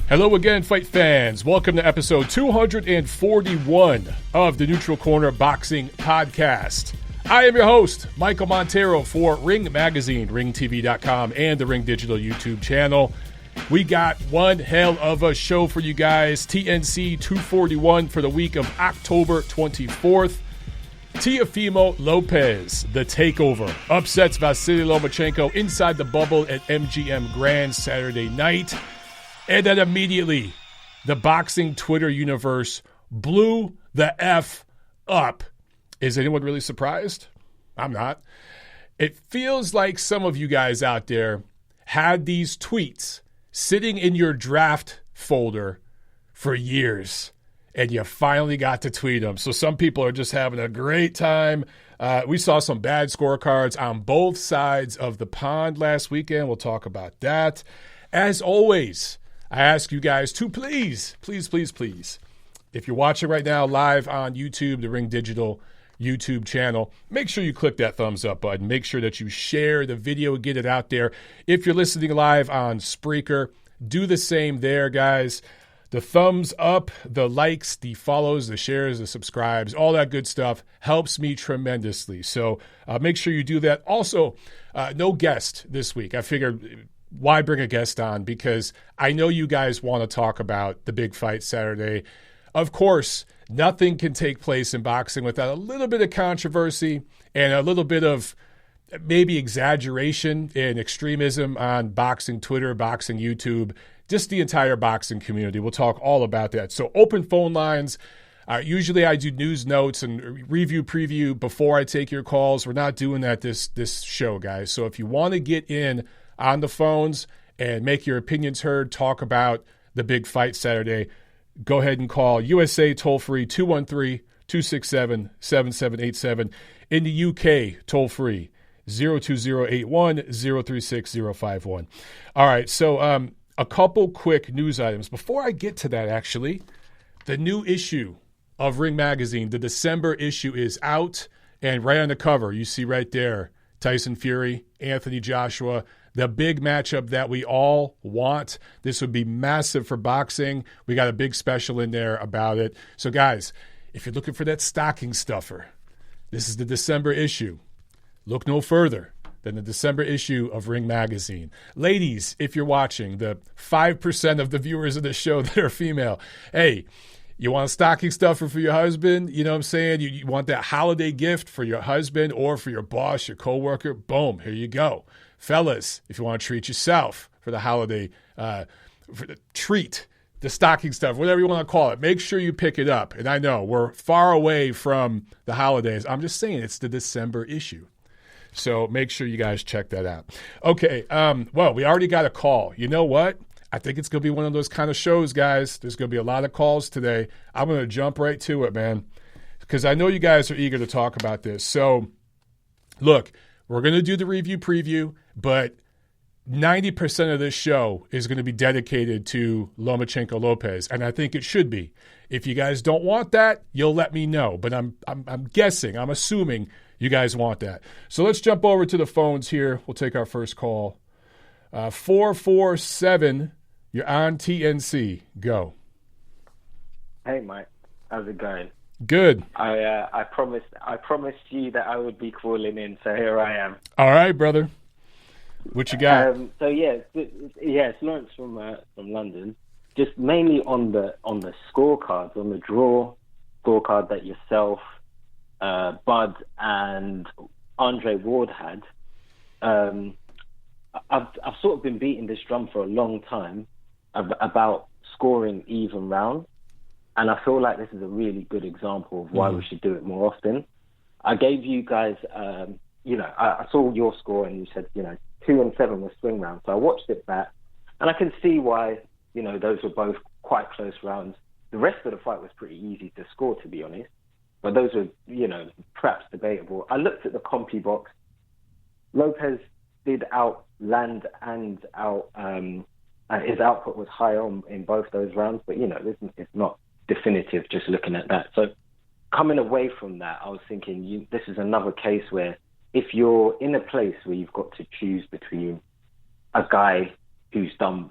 Hello again, fight fans. Welcome to episode 241 of the Neutral Corner Boxing Podcast. I am your host, Michael Montero for Ring Magazine, ringtv.com, and the Ring Digital YouTube channel. We got one hell of a show for you guys. TNC 241 for the week of October 24th. Teofimo Lopez, the takeover, upsets Vasily Lomachenko inside the bubble at MGM Grand Saturday night. And then immediately, the boxing Twitter universe blew the F up. Is anyone really surprised? I'm not. It feels like some of you guys out there had these tweets sitting in your draft folder for years, and you finally got to tweet them. So some people are just having a great time. We saw some bad scorecards on both sides of the pond last weekend. We'll talk about that. As always, I ask you guys to please, if you're watching right now live on YouTube, the Ring Digital YouTube channel, make sure you click that thumbs up button. Make sure that you share the video and get it out there. If you're listening live on Spreaker, do the same there, guys. The thumbs up, the likes, the follows, the shares, the subscribes, all that good stuff helps me tremendously. So make sure you do that. Also, no guest this week. I figured, why bring a guest on? Because I know you guys want to talk about the big fight Saturday. Of course, nothing can take place in boxing without a little bit of controversy and a little bit of maybe exaggeration and extremism on boxing Twitter, boxing YouTube, just the entire boxing community. We'll talk all about that. So open phone lines. Usually I do news notes and review preview before I take your calls. We're not doing that this show, guys. So if you want to get in on the phones and make your opinions heard, talk about the big fight Saturday, go ahead and call USA toll-free 213-267-7787. In the UK, toll-free 02081-036-051. All right, so a couple quick news items. Before I get to that, actually, the new issue of Ring Magazine, the December issue, is out, and right on the cover, you see right there, Tyson Fury, Anthony Joshua, the big matchup that we all want. This would be massive for boxing. We got a big special in there about it. So, guys, if you're looking for that stocking stuffer, this is the December issue. Look no further than the December issue of Ring Magazine. Ladies, if you're watching, the 5% of the viewers of the show that are female, hey, you want a stocking stuffer for your husband? You know what I'm saying? You want that holiday gift for your husband or for your boss, your coworker? Boom, here you go. Fellas, if you want to treat yourself for the holiday, for the treat, the stocking stuff, whatever you want to call it, make sure you pick it up. And I know we're far away from the holidays. I'm just saying it's the December issue. So make sure you guys check that out. Okay, well, we already got a call. You know what? I think it's going to be one of those kind of shows, guys. There's going to be a lot of calls today. I'm going to jump right to it, man, because I know you guys are eager to talk about this. So, look, we're going to do the review preview, but 90% of this show is going to be dedicated to Lomachenko Lopez, and I think it should be. If you guys don't want that, you'll let me know. But I'm guessing, I'm assuming you guys want that. So let's jump over to the phones here. We'll take our first call. 447, you're on TNC. Go. Hey, Mike. How's it going? Good. I promised you that I would be calling in, so here I am. All right, brother. What you got? It's Lawrence from London. Just mainly on the scorecards, on the draw scorecard that yourself, Bud, and Andre Ward had. I've sort of been beating this drum for a long time about scoring even rounds. And I feel like this is a really good example of why we should do it more often. I gave you guys, I saw your score and you said, 2 and 7 were swing rounds. So I watched it back and I can see why, those were both quite close rounds. The rest of the fight was pretty easy to score, to be honest. But those were, perhaps debatable. I looked at the compy box. Lopez did outland and his output was high in both those rounds. But, it's not definitive just looking at that. So coming away from that, I was thinking this is another case where if you're in a place where you've got to choose between a guy who's done,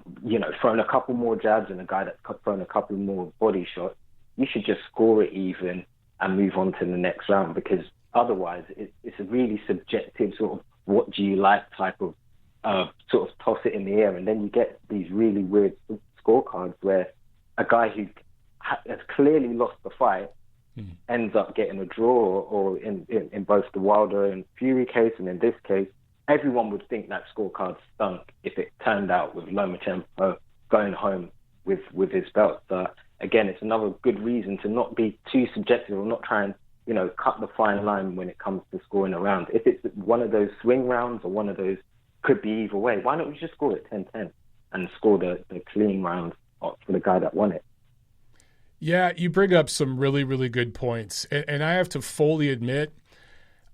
thrown a couple more jabs and a guy that's thrown a couple more body shots, you should just score it even and move on to the next round, because otherwise it's a really subjective sort of what do you like type of sort of toss it in the air, and then you get these really weird scorecards where a guy who has clearly lost the fight ends up getting a draw, or in both the Wilder and Fury case, and in this case, everyone would think that scorecard stunk if it turned out with Lomachenko going home with his belt. So again, it's another good reason to not be too subjective or not try and cut the fine line when it comes to scoring a round. If it's one of those swing rounds or one of those could be either way, why don't we just score it 10-10 and score the clean round for the guy that won it? Yeah, you bring up some really, really good points. And I have to fully admit,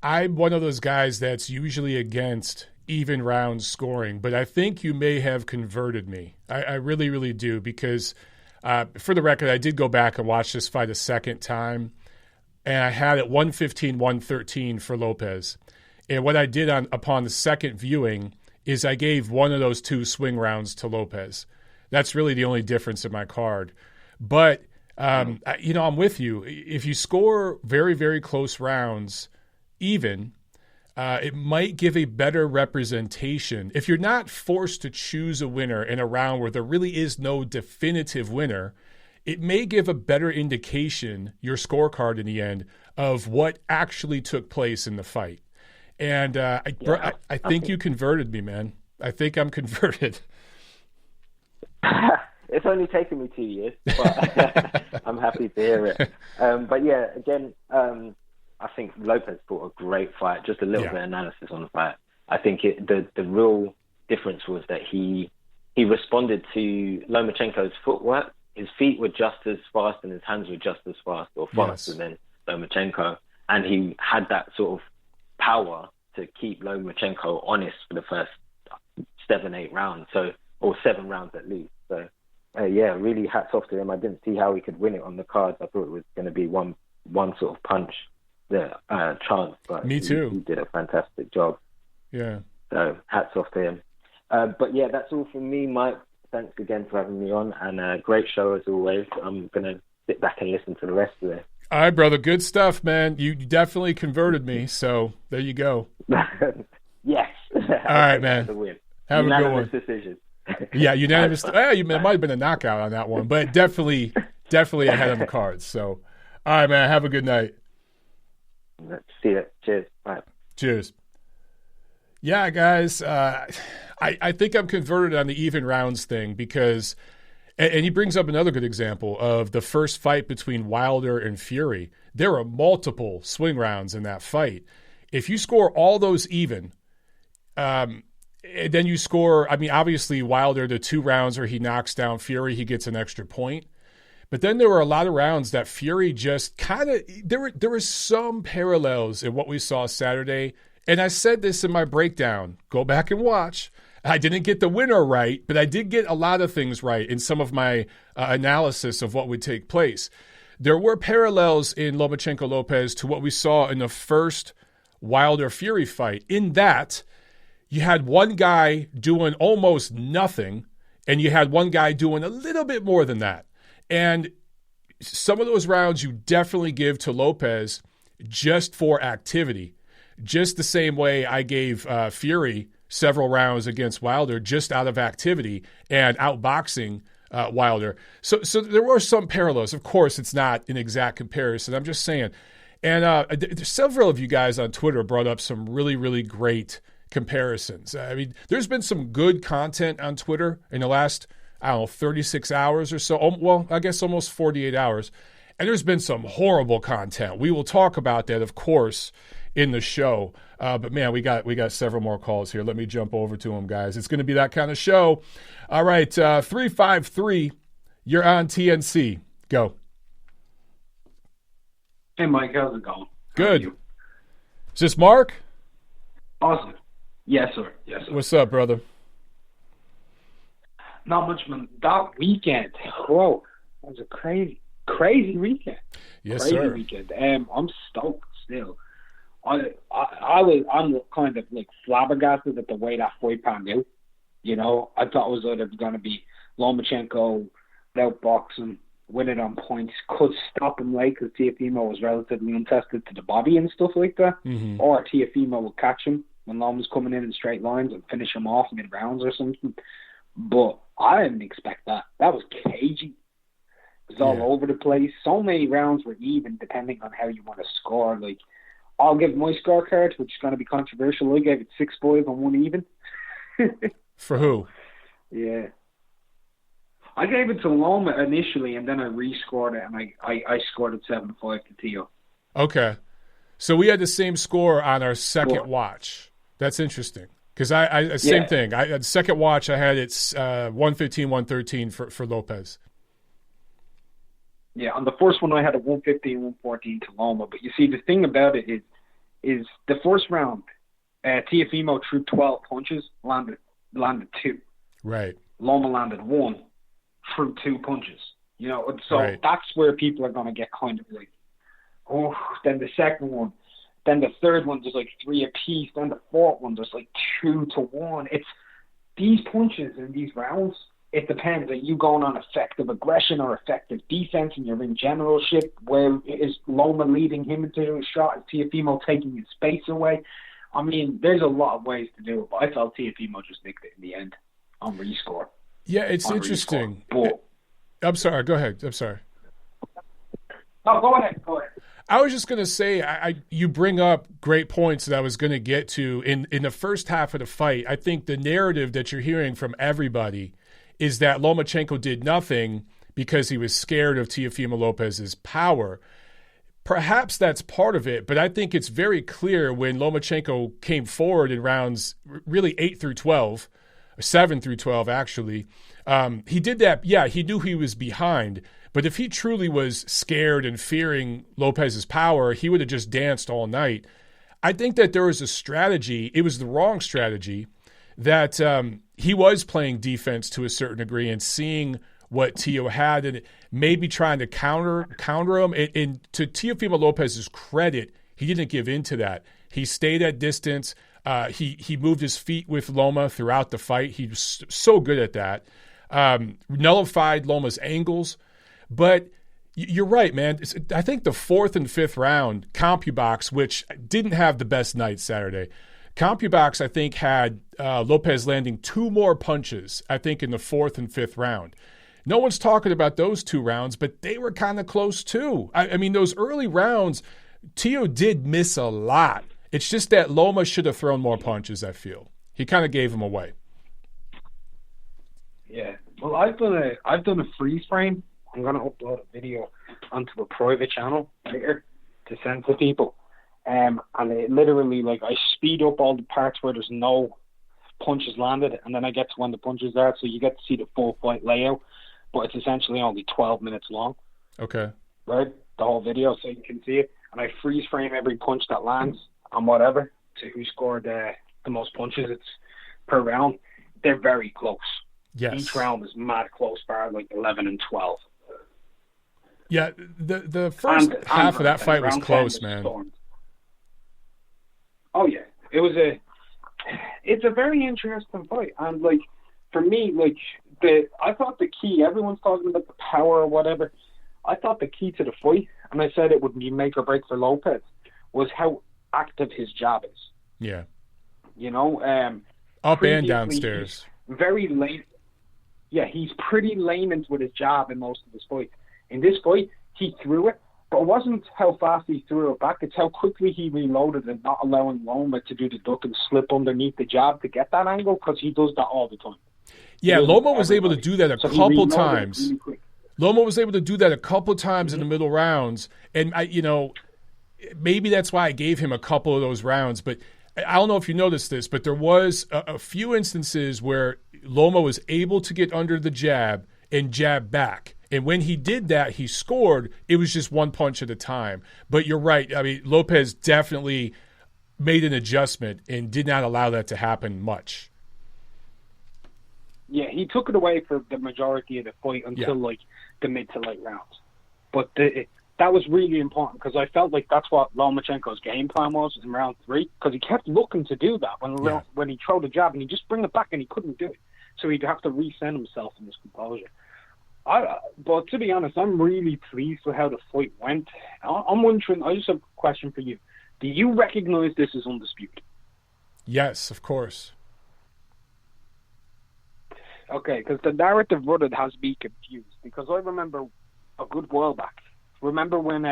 I'm one of those guys that's usually against even round scoring, but I think you may have converted me. I really, really do, because for the record, I did go back and watch this fight a second time, and I had it 115-113 for Lopez. And what I did upon the second viewing is I gave one of those two swing rounds to Lopez. That's really the only difference in my card. But, I'm with you. If you score very, very close rounds even, it might give a better representation. If you're not forced to choose a winner in a round where there really is no definitive winner, it may give a better indication, your scorecard in the end, of what actually took place in the fight. And I think you converted me, man. I think I'm converted. It's only taken me 2 years, but I'm happy to hear it. But yeah, again, I think Lopez fought a great fight. Just a little bit of analysis on the fight. I think the real difference was that he responded to Lomachenko's footwork. His feet were just as fast and his hands were just as fast, or faster than Lomachenko. And he had that sort of power to keep Lomachenko honest for the first 7-8 rounds, or 7 rounds at least. So, really hats off to him. I didn't see how he could win it on the cards. I thought it was going to be one sort of punch chance, but me too. He did a fantastic job. Yeah. So hats off to him. But yeah, that's all from me, Mike. Thanks again for having me on, and great show as always. I'm going to sit back and listen to the rest of it. All right, brother. Good stuff, man. You definitely converted me, so there you go. Yes. All right, man. Have a good one. Decision. Yeah, unanimous. It might have been a knockout on that one, but definitely ahead of the cards. So, all right, man. Have a good night. See you. Cheers. Bye. Cheers. Yeah, guys. I think I'm converted on the even rounds thing because, and he brings up another good example of the first fight between Wilder and Fury. There were multiple swing rounds in that fight. If you score all those even, and then you score, obviously Wilder, the 2 rounds where he knocks down Fury, he gets an extra point. But then there were a lot of rounds that Fury just kind of, there were some parallels in what we saw Saturday. And I said this in my breakdown. Go back and watch. I didn't get the winner right, but I did get a lot of things right in some of my analysis of what would take place. There were parallels in Lomachenko-Lopez to what we saw in the first Wilder-Fury fight, in that you had one guy doing almost nothing, and you had one guy doing a little bit more than that. And some of those rounds you definitely give to Lopez just for activity, just the same way I gave Fury several rounds against Wilder just out of activity and outboxing Wilder. So there were some parallels. Of course, it's not an exact comparison. I'm just saying. And several of you guys on Twitter brought up some really, really great comparisons. There's been some good content on Twitter in the last, 36 hours or so. Well, I guess almost 48 hours. And there's been some horrible content. We will talk about that, of course, in the show. But man, we got several more calls here. Let me jump over to them, guys. It's going to be that kind of show. All right, 353, you're on TNC. Go. Hey, Mike, how's it going? Good. Is this Mark? Awesome. Yes, sir. Yes, sir. What's up, brother? Not much, man. That weekend, whoa, that was a crazy weekend. Yes, crazy sir. Weekend. I'm stoked still. I'm kind of like flabbergasted at the way that fight panned out. You know, I thought it was either going to be Lomachenko outboxing, win it on points, could stop him late because Teofimo was relatively untested to the body and stuff like that, or Teofimo would catch him when Loma's coming in straight lines and finish him off mid-rounds or something. But I didn't expect that. That was cagey. It was all over the place. So many rounds were even, depending on how you want to score. Like, I'll give my scorecard, which is going to be controversial. I gave it 6-5 and 1 even. For who? Yeah. I gave it to Loma initially, and then I rescored it, and I scored it 7-5 to Tio. Okay. So we had the same score on our second watch. That's interesting. Because same thing. The second watch, I had it 115, 113 for Lopez. Yeah, on the first one, I had a 115, 114 to Loma. But you see, the thing about it is the first round, Teofimo threw 12 punches, landed 2. Right. Loma landed 1, threw 2 punches. You know, so that's where people are going to get kind of like, oh, then the second one. Then the third one, there's like 3 apiece. Then the fourth one, there's like 2-1. It's these punches in these rounds, it depends. Are you going on effective aggression or effective defense and you're in generalship? Where is Loma leading him into a shot? Is Teofimo taking his space away? I mean, there's a lot of ways to do it, but I felt Teofimo just nicked it in the end on rescore. Yeah, it's interesting. But, I'm sorry. Go ahead. I'm sorry. No, go ahead. I was just going to say, you bring up great points that I was going to get to in the first half of the fight. I think the narrative that you're hearing from everybody is that Lomachenko did nothing because he was scared of Teofimo Lopez's power. Perhaps that's part of it, but I think it's very clear when Lomachenko came forward in rounds really 8 through 12, or 7 through 12 actually. He did that, he knew he was behind. But if he truly was scared and fearing Lopez's power, he would have just danced all night. I think that there was a strategy. It was the wrong strategy that he was playing defense to a certain degree and seeing what Teo had and maybe trying to counter him. And to Teofimo Lopez's credit, he didn't give in to that. He stayed at distance. He moved his feet with Loma throughout the fight. He was so good at that. Nullified Loma's angles. But you're right, man. I think the 4th and 5th round, CompuBox, which didn't have the best night Saturday, CompuBox, I think, had Lopez landing 2 more punches, I think, in the 4th and 5th round. No one's talking about those 2 rounds, but they were kind of close too. I mean, those early rounds, Teo did miss a lot. It's just that Loma should have thrown more punches, I feel. He kind of gave them away. Yeah. Well, I've done a freeze frame. I'm going to upload a video onto a private channel later to send to people. And it literally, like, I speed up all the parts where there's no punches landed, and then I get to when the punches are, so you get to see the full fight layout. But it's essentially only 12 minutes long. Okay. Right? The whole video, so you can see it. And I freeze frame every punch that lands on whatever to who scored the most punches. It's per round. They're very close. Yes. Each round is mad close, bar like 11 and 12. Yeah, the first half of that fight was close, man. Stormed. Oh yeah, it's a very interesting fight, and like for me, like I thought the key. Everyone's talking about the power or whatever. I thought the key to the fight, and I said it would be make or break for Lopez, was how active his jab is. Yeah, you know, up and downstairs. Very late. Yeah, he's pretty layman with his jab in most of his fights. In this fight, he threw it, but it wasn't how fast he threw it back. It's how quickly he reloaded and not allowing Loma to do the duck and slip underneath the jab to get that angle, because he does that all the time. Yeah, Loma was able to do that a couple times. Really Loma was able to do that a couple times in the middle rounds, and maybe that's why I gave him a couple of those rounds. But I don't know if you noticed this, but there was a few instances where Loma was able to get under the jab and jab back. And when he did that, he scored. It was just one punch at a time. But you're right. I mean, Lopez definitely made an adjustment and did not allow that to happen much. Yeah, he took it away for the majority of the fight until like the mid to late rounds. But that was really important, because I felt like that's what Lomachenko's game plan was in round 3, because he kept looking to do that when he threw the jab, and he just bring it back and he couldn't do it. So he'd have to reset himself in his composure. But to be honest, I'm really pleased with how the fight went. I'm wondering, I just have a question for you. Do you recognize this as undisputed? Yes, of course. Okay, because the narrative running has me confused. Because I remember a good while back. Remember when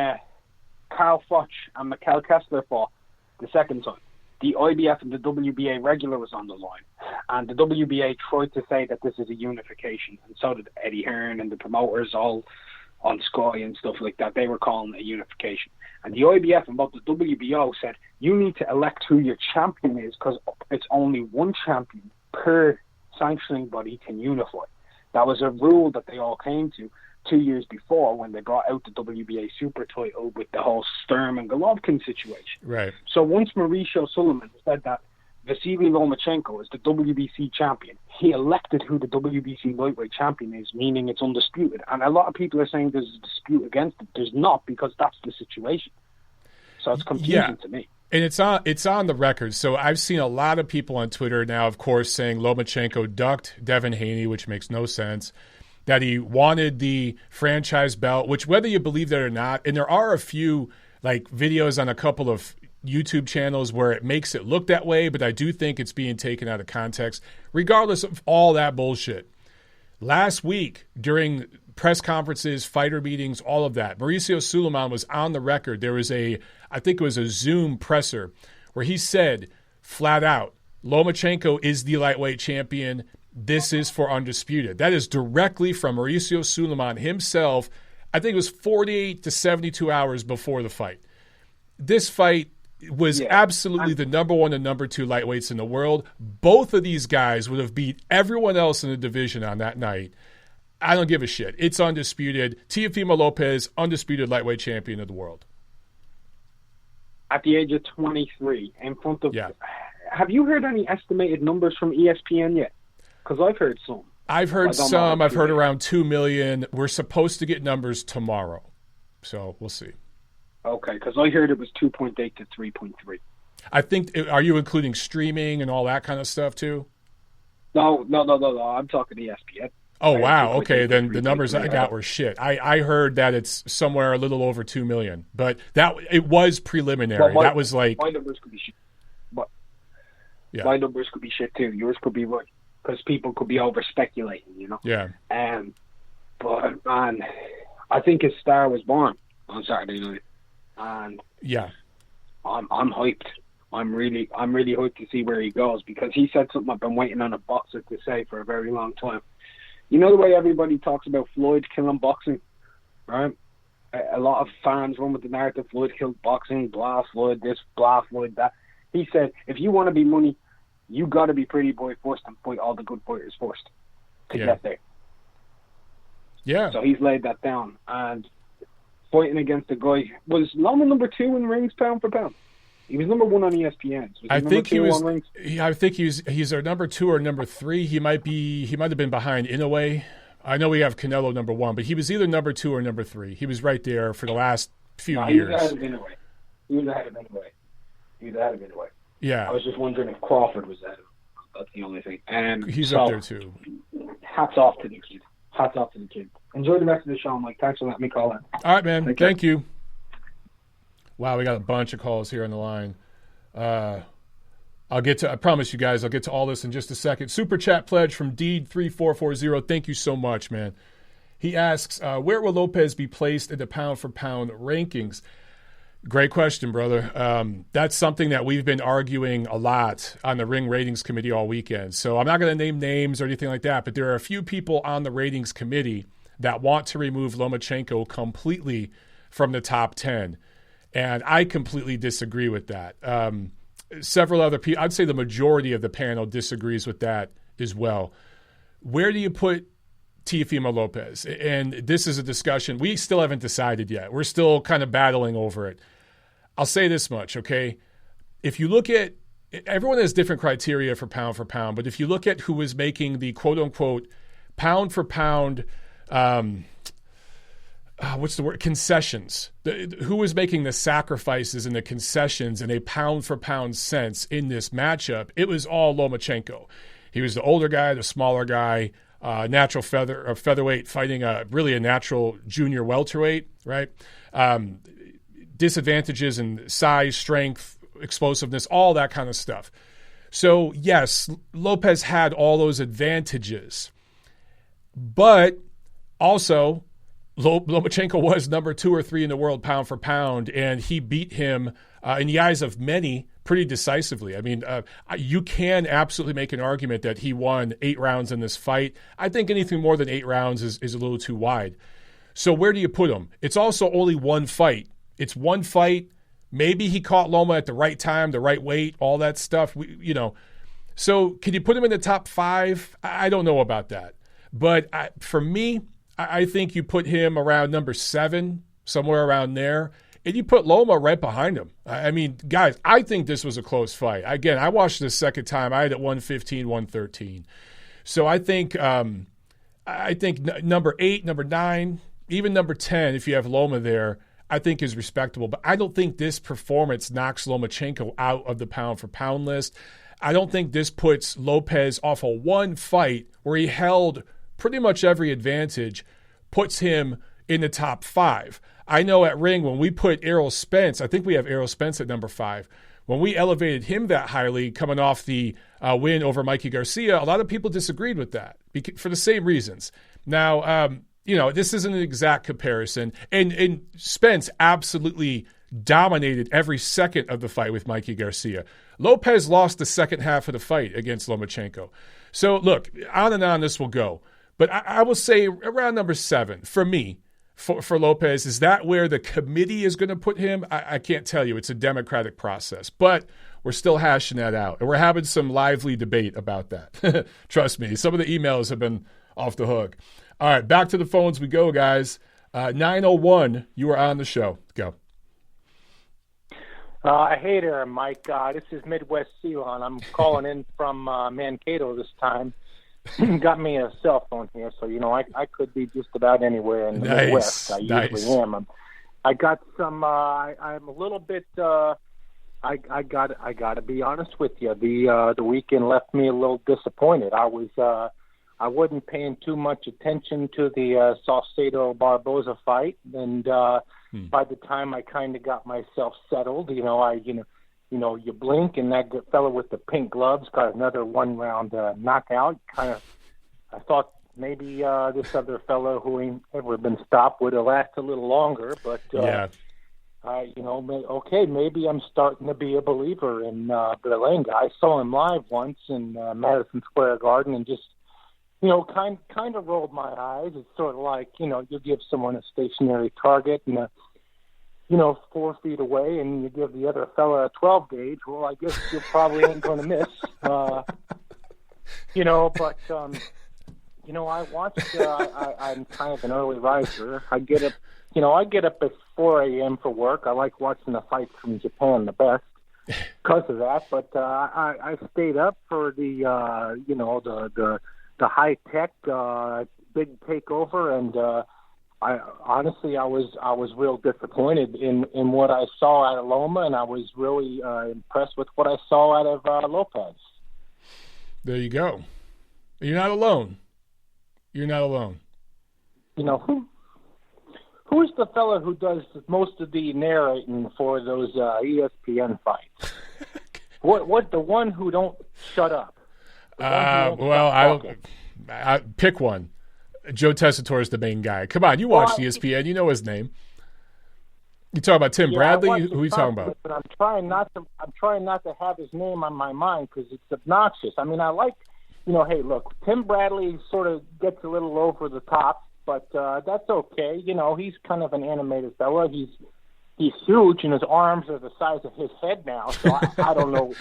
Carl Foch and Mikhail Kessler fought the second time? The IBF and the WBA regular was on the line. And the WBA tried to say that this is a unification. And so did Eddie Hearn and the promoters all on Sky and stuff like that. They were calling it a unification. And the IBF and both the WBO said, you need to elect who your champion is because it's only one champion per sanctioning body can unify. That was a rule that they all came to 2 years before when they brought out the WBA super title with the whole Sturm and Golovkin situation. Right. So once Mauricio Sulaiman said that Vasily Lomachenko is the WBC champion, he elected who the WBC lightweight champion is, meaning it's undisputed. And a lot of people are saying there's a dispute against it. There's not, because that's the situation. So it's confusing to me. And it's on the record. So I've seen a lot of people on Twitter now, of course, saying Lomachenko ducked Devin Haney, which makes no sense, that he wanted the franchise belt, which whether you believe that or not, and there are a few like videos on a couple of YouTube channels where it makes it look that way, but I do think it's being taken out of context, regardless of all that bullshit. Last week, during press conferences, fighter meetings, all of that, Mauricio Sulaiman was on the record. There was I think it was a Zoom presser where he said flat out, Lomachenko is the lightweight champion. This is for undisputed. That is directly from Mauricio Sulaiman himself. I think it was 48 to 72 hours before the fight. This fight was absolutely the number one and number two lightweights in the world. Both of these guys would have beat everyone else in the division on that night. I don't give a shit. It's undisputed. Teofimo Lopez, undisputed lightweight champion of the world. At the age of 23, in front of... Have you heard any estimated numbers from ESPN yet? Because I've heard some. I've heard some. I've heard around 2 million. We're supposed to get numbers tomorrow. So we'll see. Okay, because I heard it was 2.8 to 3.3. I think, are you including streaming and all that kind of stuff too? No. I'm talking ESPN. Oh, wow. Okay, then the numbers I got were shit. I heard that it's somewhere a little over 2 million, but it was preliminary. That was like... My numbers could be shit. But my numbers could be shit too. Yours could be right, because people could be over-speculating, you know? Yeah. But, man, I think his star was born on Saturday night. And I'm hyped. I'm really hyped to see where he goes, because he said something I've been waiting on a boxer to say for a very long time. You know the way everybody talks about Floyd killing boxing, right? A lot of fans run with the narrative Floyd killed boxing, blah Floyd this, blah Floyd that. He said, if you want to be money, you got to be pretty boy first and fight all the good fighters first to get there. Yeah. So he's laid that down, and fighting against a guy, was Loma number 2 in rings pound for pound? He was number 1 on ESPN. I think he was. I think he's our number 2 or number 3. He might have been behind Inoue. I know we have Canelo number 1, but he was either number 2 or number 3. He was right there for the last few years. He was ahead of Inoue. Yeah. I was just wondering if Crawford was ahead of him. That's the only thing. He's up there too. Hats off to the kid. Enjoy the rest of the show, Mike. Thanks for letting me call in. All right, man. Thank you. Wow, we got a bunch of calls here on the line. I promise you guys, I'll get to all this in just a second. Super chat pledge from Deed3440. Thank you so much, man. He asks, where will Lopez be placed in the pound-for-pound rankings? Great question, brother. That's something that we've been arguing a lot on the Ring Ratings Committee all weekend. So I'm not going to name names or anything like that, but there are a few people on the Ratings Committee that want to remove Lomachenko completely from the top 10. And I completely disagree with that. Several other people, I'd say the majority of the panel disagrees with that as well. Where do you put Teofimo Lopez? And this is a discussion we still haven't decided yet. We're still kind of battling over it. I'll say this much, okay? If you look at, everyone has different criteria for pound, but if you look at who was making the quote-unquote pound-for-pound what's the word? Concessions. Who was making the sacrifices and the concessions in a pound-for-pound sense in this matchup? It was all Lomachenko. He was the older guy, the smaller guy, natural featherweight fighting really a natural junior welterweight, right? Disadvantages in size, strength, explosiveness, all that kind of stuff. So, yes, Lopez had all those advantages. But also, Lomachenko was number 2 or 3 in the world pound for pound, and he beat him in the eyes of many pretty decisively. I mean, you can absolutely make an argument that he won 8 rounds in this fight. I think anything more than 8 rounds is a little too wide. So where do you put him? It's also only one fight. It's one fight. Maybe he caught Loma at the right time, the right weight, all that stuff. So can you put him in the top 5? I don't know about that. But for me, I think you put him around number 7, somewhere around there, and you put Loma right behind him. I mean, guys, I think this was a close fight. Again, I watched this second time. I had it 115, 113. So I think number 8, number 9, even number 10, if you have Loma there, I think is respectable. But I don't think this performance knocks Lomachenko out of the pound-for-pound list. I don't think this puts Lopez off of one fight where he held pretty much every advantage, puts him in the top 5. I know at Ring, when we put Errol Spence, I think we have Errol Spence at number 5. When we elevated him that highly, coming off the win over Mikey Garcia, a lot of people disagreed with that for the same reasons. Now, this isn't an exact comparison. And Spence absolutely dominated every second of the fight with Mikey Garcia. Lopez lost the second half of the fight against Lomachenko. So, look, on and on this will go. But I will say around number 7, for me, for Lopez, is that where the committee is going to put him? I can't tell you. It's a democratic process. But we're still hashing that out. And we're having some lively debate about that. Trust me. Some of the emails have been off the hook. All right, back to the phones we go, guys. 901, you are on the show. Go. Hey there, Mike. This is Midwest Ceylon. I'm calling in from Mankato this time. Got me a cell phone here, so I could be just about anywhere in the Midwest. I usually am. I got some. I'm a little bit. I got to be honest with you. The weekend left me a little disappointed. I wasn't paying too much attention to the Saucedo Barboza fight, and by the time I kind of got myself settled, you blink and that fellow with the pink gloves got another 1-round knockout. I thought maybe this other fellow who ain't ever been stopped would have lasted a little longer, but okay, maybe I'm starting to be a believer in Berlanga. I saw him live once in Madison Square Garden and just kind of rolled my eyes. It's sort of like, you give someone a stationary target and 4 feet away, and you give the other fella a 12 gauge. Well, I guess you probably ain't going to miss. But I watched. I'm kind of an early riser. I get up at 4 a.m. for work. I like watching the fights from Japan the best because of that. But I stayed up for the high tech big takeover, and I honestly was real disappointed in what I saw out of Loma, and I was really impressed with what I saw out of Lopez. There you go. You're not alone. You're not alone. Who's the fella who does most of the narrating for those ESPN fights? What the one who don't shut up? I pick one. Joe Tessitore is the main guy. Come on, you watch ESPN. You know his name. You talking about Tim Bradley? Who are you talking about? But I'm trying not to have his name on my mind because it's obnoxious. I mean, I like, hey, look, Tim Bradley sort of gets a little over the top, but that's okay. He's kind of an animated fella. He's huge, and his arms are the size of his head now. So I don't know.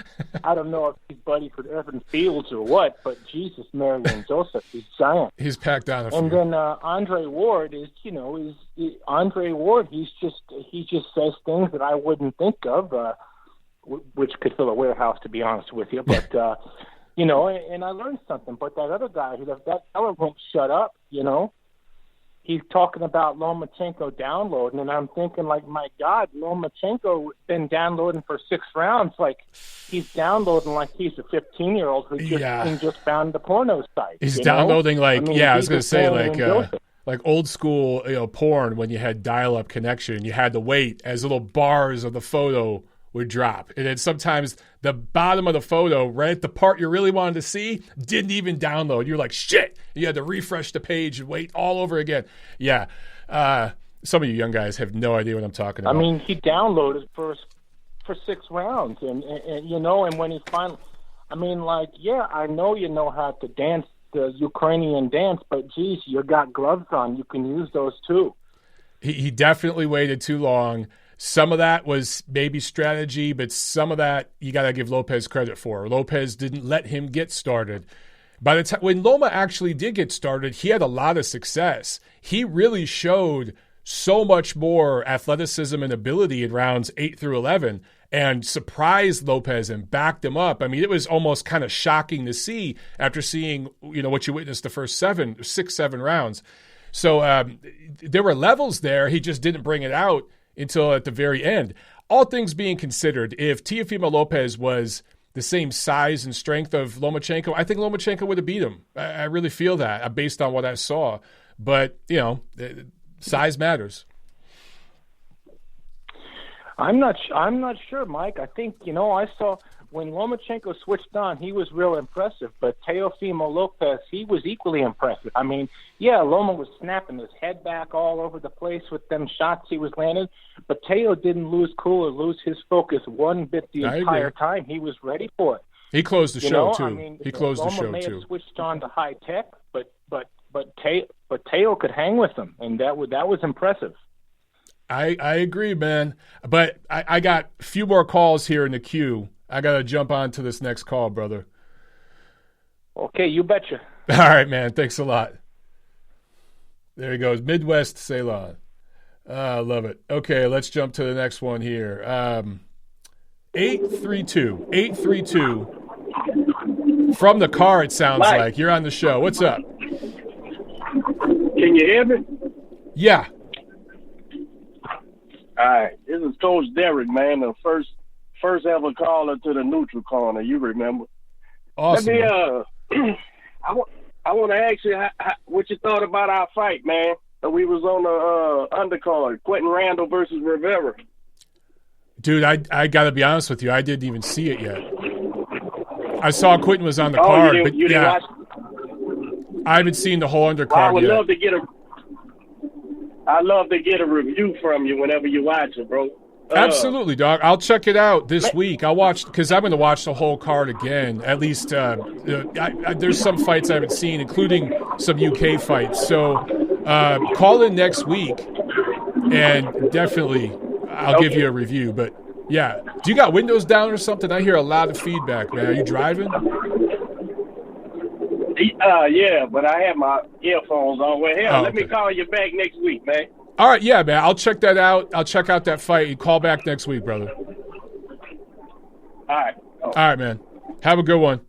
I don't know if he's buddy for Evan Fields or what. But Jesus, Mary and Joseph, he's giant. He's packed down a few. And then Andre Ward is Andre Ward. He just says things that I wouldn't think of, which could fill a warehouse, to be honest with you. But and I learned something. But that other guy, that fella won't shut up. he's talking about Lomachenko downloading, and I'm thinking, like, my God, Lomachenko been downloading for 6 rounds. Like, he's downloading like he's a 15-year-old who just found the porno site. He's downloading I was going to say, like old school, porn when you had dial-up connection. You had to wait as little bars of the photo would drop. And then sometimes the bottom of the photo, right at the part you really wanted to see, didn't even download. You're like, shit. You had to refresh the page and wait all over again. Yeah. Some of you young guys have no idea what I'm talking about. I mean, he downloaded for 6 rounds. And when he finally, I mean, like, yeah, I know you know how to dance the Ukrainian dance, but geez, you got gloves on. You can use those too. He definitely waited too long. Some of that was maybe strategy, but some of that you got to give Lopez credit for. Lopez didn't let him get started. By the time when Loma actually did get started, he had a lot of success. He really showed so much more athleticism and ability in rounds 8 through 11 and surprised Lopez and backed him up. I mean, it was almost kind of shocking to see after seeing, what you witnessed the first 6, 7 rounds. So there were levels there. He just didn't bring it out until at the very end. All things being considered, if Teofimo Lopez was the same size and strength of Lomachenko, I think Lomachenko would have beat him. I really feel that based on what I saw. But, size matters. I'm not sure, Mike. I think, I saw when Lomachenko switched on, he was real impressive. But Teofimo Lopez, he was equally impressive. I mean, yeah, Loma was snapping his head back all over the place with them shots he was landing. But Teo didn't lose cool or lose his focus one bit the entire time. He was ready for it. He closed the show, too. I mean, he closed Loma the show, may too. have switched on to high tech, but Teo could hang with him, and that was impressive. I agree, man. But I got a few more calls here in the queue. I got to jump on to this next call, brother. Okay, you betcha. All right, man. Thanks a lot. There he goes. Midwest Ceylon. I love it. Okay, let's jump to the next one here. 832. From the car, it sounds Mike. like. You're on the show. What's up? Can you hear me? Yeah. All right. This is Coach Derek, man, the first ever caller to the neutral corner. You remember? Awesome. Let me, I want to ask you what you thought about our fight, man. We was on the undercard, Quentin Randall versus Rivera. Dude, I got to be honest with you. I didn't even see it yet. I saw Quentin was on the card, but you didn't watch? I haven't seen the whole undercard I would yet. I'd love to get a review from you whenever you watch it, bro. Absolutely, dog. I'll check it out this week. I'll watch because I'm going to watch the whole card again. At least there's some fights I haven't seen, including some UK fights. So call in next week, and definitely I'll give you a review. But yeah, do you got windows down or something? I hear a lot of feedback, man. Are you driving? Yeah, but I have my earphones on. Well, hell, let me call you back next week, man. All right, yeah, man. I'll check that out. I'll check out that fight. You call back next week, brother. All right. All right, man. Have a good one.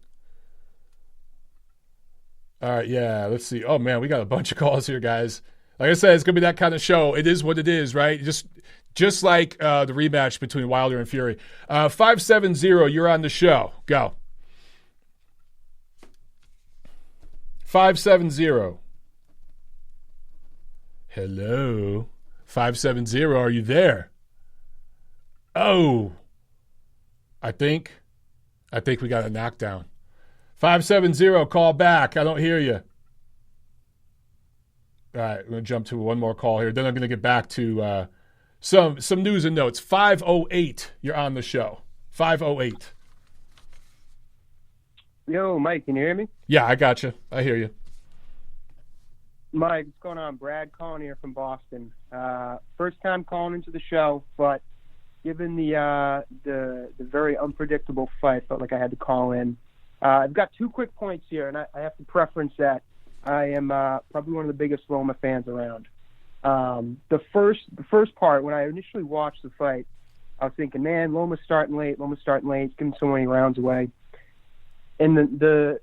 All right, yeah. Let's see. Oh, man, we got a bunch of calls here, guys. Like I said, it's going to be that kind of show. It is what it is, right? Just like the rematch between Wilder and Fury. 570, you're on the show. Go. 570. Hello. 570, are you there? Oh. I think we got a knockdown. 570, call back. I don't hear you. All right, we're going to jump to one more call here. Then I'm going to get back to some news and notes. 508, you're on the show. 508. Yo, Mike, can you hear me? Yeah, I got you. I hear you. Mike, what's going on? Brad calling here from Boston. First time calling into the show, but given the very unpredictable fight, felt like I had to call in. I've got 2 quick points here, and I have to preference that I am probably one of the biggest Loma fans around. The first part, when I initially watched the fight, I was thinking, man, Loma's starting late, giving so many rounds away. And the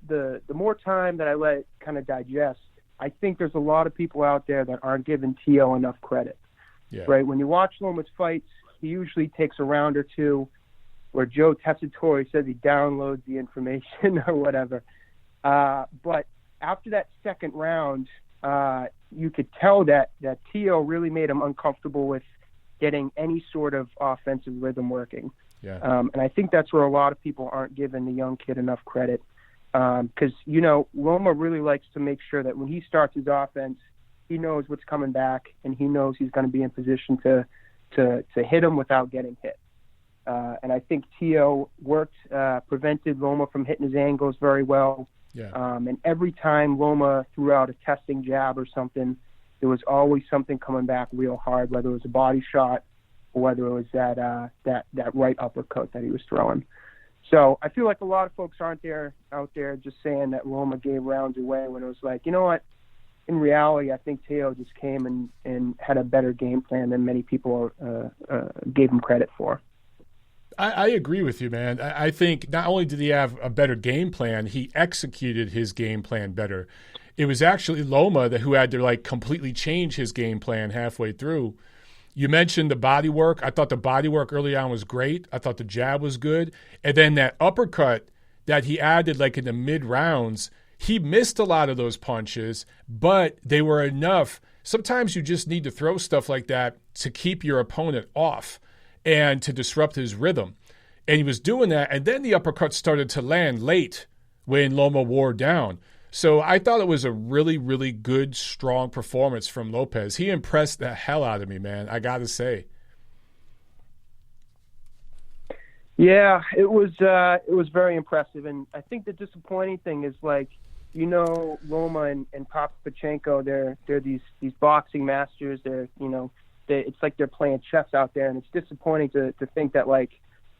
more time that I let it kind of digest, I think there's a lot of people out there that aren't giving T.O. enough credit. Yeah. Right? When you watch Loma's fights, he usually takes a round or two where Joe Tessitore says he downloads the information or whatever. But after that second round, you could tell that T.O. really made him uncomfortable with getting any sort of offensive rhythm working. Yeah. And I think that's where a lot of people aren't giving the young kid enough credit. Because, Loma really likes to make sure that when he starts his offense, he knows what's coming back, and he knows he's going to be in position to hit him without getting hit. And I think T.O. prevented Loma from hitting his angles very well. Yeah. And every time Loma threw out a testing jab or something, there was always something coming back real hard, whether it was a body shot or whether it was that right uppercut that he was throwing. So I feel like a lot of folks aren't out there just saying that Loma gave rounds away, when it was like, you know what? In reality, I think T.O. just came and had a better game plan than many people gave him credit for. I agree with you, man. I think not only did he have a better game plan, he executed his game plan better. It was actually Loma who had to completely change his game plan halfway through. You mentioned the body work. I thought the body work early on was great. I thought the jab was good. And then that uppercut that he added in the mid-rounds, he missed a lot of those punches, but they were enough. Sometimes you just need to throw stuff like that to keep your opponent off and to disrupt his rhythm. And he was doing that, and then the uppercut started to land late when Loma wore down. So I thought it was a really, really good, strong performance from Lopez. He impressed the hell out of me, man, I got to say. Yeah, it was very impressive. And I think the disappointing thing is, Loma and Lomachenko, they're these boxing masters. It's like they're playing chess out there, and it's disappointing to think that,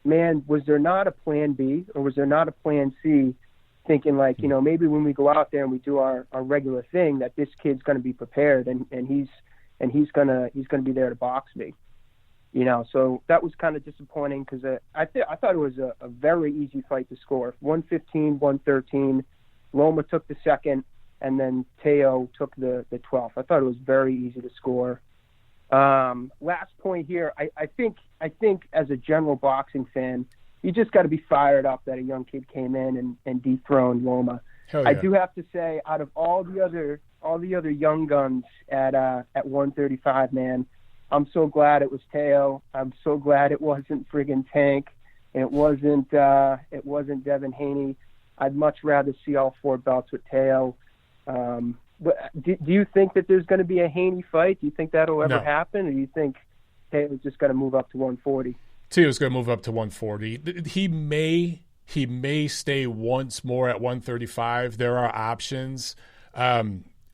man, was there not a plan B or was there not a plan C, thinking maybe when we go out there and we do our regular thing, that this kid's going to be prepared and he's going to be there to box me. So that was kind of disappointing, because I thought it was a very easy fight to score. 115, 113. Loma took the second, and then T.O. took the 12th. I thought it was very easy to score. Last point here, I think as a general boxing fan, you just got to be fired up that a young kid came in and dethroned Loma. Hell yeah. I do have to say, out of all the other young guns at 135, man, I'm so glad it was T.O. I'm so glad it wasn't friggin' Tank. It wasn't Devin Haney. I'd much rather see all four belts with T.O. But do you think that there's going to be a Haney fight? Do you think that'll ever happen, or do you think T.O.'s just going to move up to 140? T.O.'s going to move up to 140. He may stay once more at 135. There are options.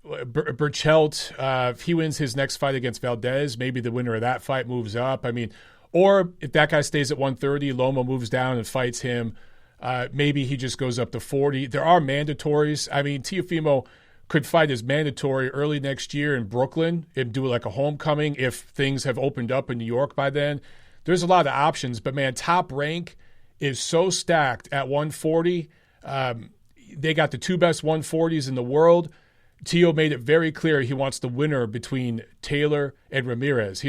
Burchelt, if he wins his next fight against Valdez, maybe the winner of that fight moves up. Or if that guy stays at 130, Loma moves down and fights him. Maybe he just goes up to 40. There are mandatories. Teofimo could fight as mandatory early next year in Brooklyn and do a homecoming if things have opened up in New York by then. There's a lot of options, but man, Top Rank is so stacked at 140. They got the two best 140s in the world. T.O. made it very clear he wants the winner between Taylor and Ramirez.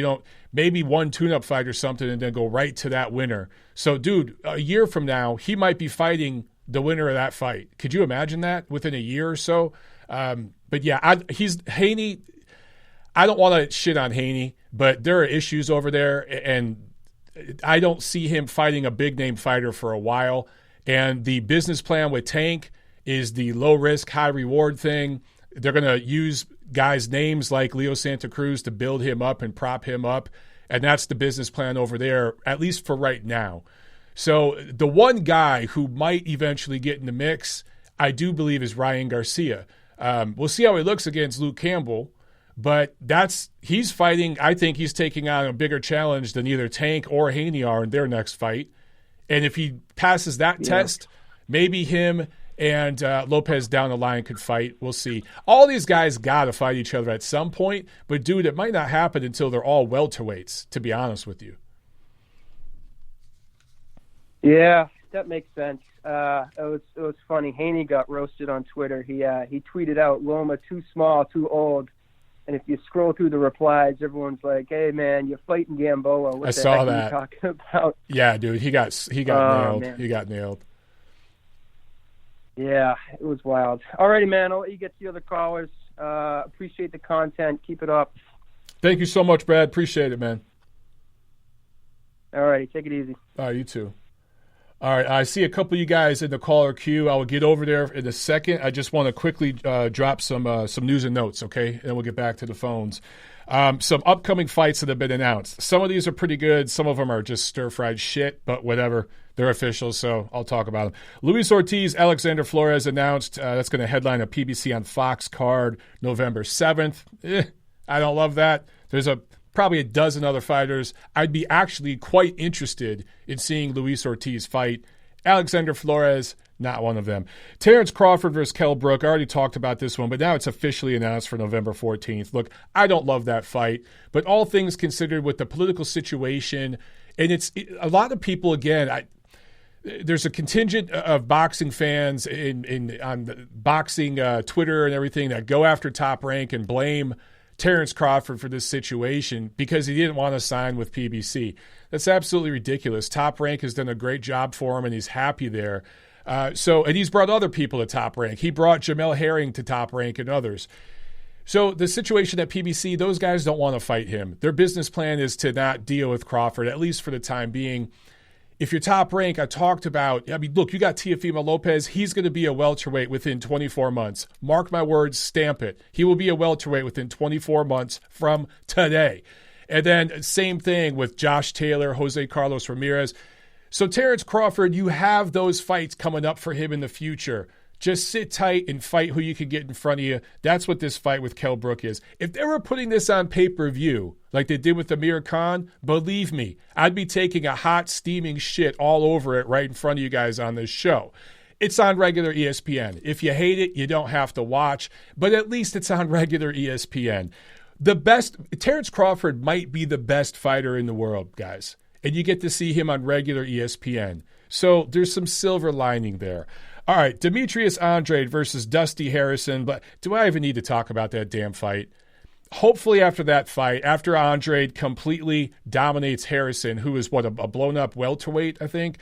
Maybe one tune-up fight or something and then go right to that winner. So, dude, a year from now, he might be fighting the winner of that fight. Could you imagine that within a year or so? But yeah, he's Haney. I don't want to shit on Haney, but there are issues over there, and I don't see him fighting a big-name fighter for a while. And the business plan with Tank is the low-risk, high-reward thing. They're going to use guys' names like Leo Santa Cruz to build him up and prop him up, and that's the business plan over there, at least for right now. So the one guy who might eventually get in the mix, I do believe, is Ryan Garcia. We'll see how he looks against Luke Campbell, but he's fighting. I think he's taking on a bigger challenge than either Tank or Haney are in their next fight. And if he passes that test, maybe him and Lopez down the line could fight. We'll see. All these guys got to fight each other at some point, but, dude, it might not happen until they're all welterweights, to be honest with you. Yeah, that makes sense. it was funny. Haney got roasted on Twitter. He tweeted out Loma too small, too old. And if you scroll through the replies, everyone's like, "Hey man, you're fighting Gamboa. What the heck are you talking about?" Yeah, dude, he got nailed. Man. He got nailed. Yeah, it was wild. Alrighty, man. I'll let you get to the other callers. Appreciate the content. Keep it up. Thank you so much, Brad. Appreciate it, man. Alrighty, take it easy. All right, you too. All right, I see a couple of you guys in the caller queue. I will get over there in a second. I just want to quickly drop some news and notes, okay? And then we'll get back to the phones. Some upcoming fights that have been announced. Some of these are pretty good. Some of them are just stir-fried shit, but whatever. They're official, so I'll talk about them. Luis Ortiz, Alexander Flores announced. That's going to headline a PBC on Fox card November 7th. I don't love that. There's probably a dozen other fighters. I'd be actually quite interested in seeing Luis Ortiz fight. Alexander Flores, not one of them. Terence Crawford versus Kell Brook. I already talked about this one, but now it's officially announced for November 14th. Look, I don't love that fight, but all things considered with the political situation, and a lot of people, again, there's a contingent of boxing fans on the boxing Twitter and everything that go after Top Rank and blame Terence Crawford for this situation because he didn't want to sign with PBC. That's absolutely ridiculous. Top Rank has done a great job for him, and he's happy there. And he's brought other people to Top Rank. He brought Jamel Herring to Top Rank and others. So the situation at PBC, those guys don't want to fight him. Their business plan is to not deal with Crawford, at least for the time being. If you're Top Rank, I talked about, look, you got Teofimo Lopez. He's going to be a welterweight within 24 months. Mark my words, stamp it. He will be a welterweight within 24 months from today. And then same thing with Josh Taylor, Jose Carlos Ramirez. So Terence Crawford, you have those fights coming up for him in the future. Just sit tight and fight who you can get in front of you. That's what this fight with Kell Brook is. If they were putting this on pay-per-view like they did with Amir Khan, believe me, I'd be taking a hot, steaming shit all over it right in front of you guys on this show. It's on regular ESPN. If you hate it, you don't have to watch, but at least it's on regular ESPN. Terence Crawford might be the best fighter in the world, guys, and you get to see him on regular ESPN. So there's some silver lining there. All right, Demetrius Andrade versus Dusty Harrison. But do I even need to talk about that damn fight? Hopefully after that fight, after Andrade completely dominates Harrison, who is, a blown-up welterweight, I think,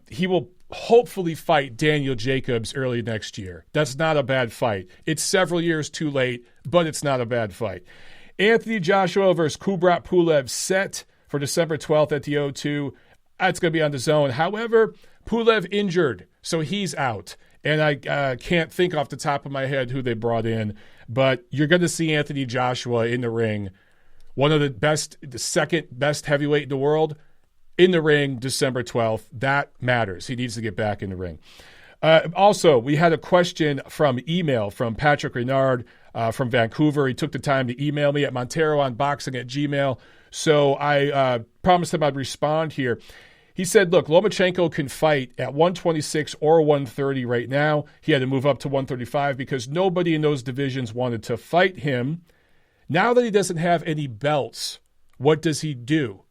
he will hopefully fight Daniel Jacobs early next year. That's not a bad fight. It's several years too late, but it's not a bad fight. Anthony Joshua versus Kubrat Pulav set for December 12th at the O2. That's going to be on the zone. However, Pulav injured, so he's out. And I can't think off the top of my head who they brought in, but you're going to see Anthony Joshua in the ring, one of the second best heavyweight in the world, in the ring December 12th. That matters. He needs to get back in the ring. Also, we had a question from email from Patrick Renard from Vancouver. He took the time to email me at monteroonboxing@gmail.com. So I promised him I'd respond here. He said, look, Lomachenko can fight at 126 or 130 right now. He had to move up to 135 because nobody in those divisions wanted to fight him. Now that he doesn't have any belts, what does he do?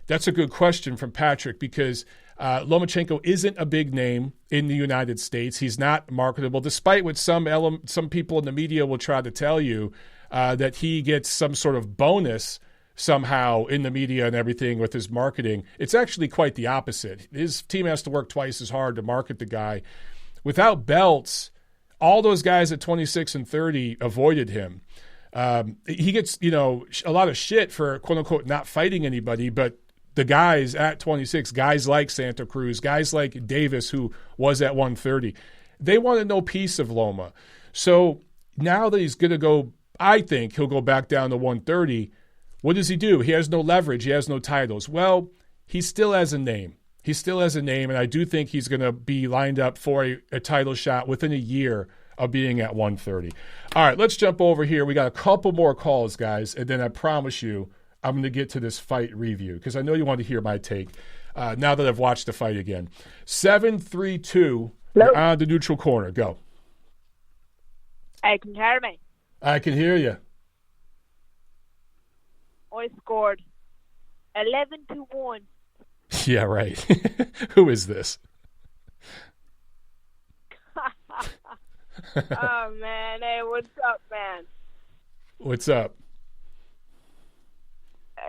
That's a good question from Patrick because Lomachenko isn't a big name in the United States. He's not marketable, despite what some people in the media will try to tell you that he gets some sort of bonus somehow in the media and everything with his marketing. It's actually quite the opposite. His team has to work twice as hard to market the guy. Without belts, all those guys at 26 and 30 avoided him. He gets, a lot of shit for quote unquote not fighting anybody, but the guys at 26, guys like Santa Cruz, guys like Davis, who was at 130, they wanted no piece of Loma. So now that he's going to go, I think he'll go back down to 130. What does he do? He has no leverage. He has no titles. Well, he still has a name. He still has a name, and I do think he's going to be lined up for a title shot within a year of being at 130. All right, let's jump over here. We got a couple more calls, guys, and then I promise you I'm going to get to this fight review because I know you want to hear my take now that I've watched the fight again. 732 on the neutral corner. Go. Hey, can you hear me? I can hear you. I scored 11-1. Yeah, right. Who is this? Oh, man. Hey, what's up, man? What's up?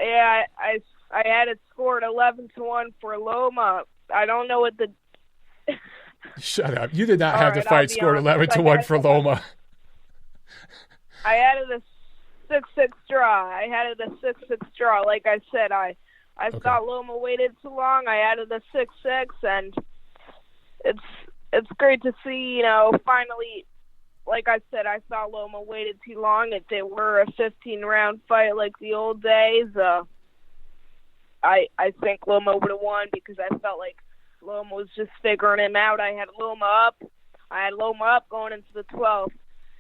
Yeah, I had it scored 11-1 for Loma. I don't know what the... Shut up. You did not All have the right, fight scored 11-1 for Loma. I added a 6-6 draw. I added a 6-6 draw. Like I said, I thought Loma waited too long. I added a 6-6, and it's great to see, finally, like I said, I thought Loma waited too long. If they were a 15-round fight like the old days, I think Loma would have won because I felt like Loma was just figuring him out. I had Loma up going into the 12th.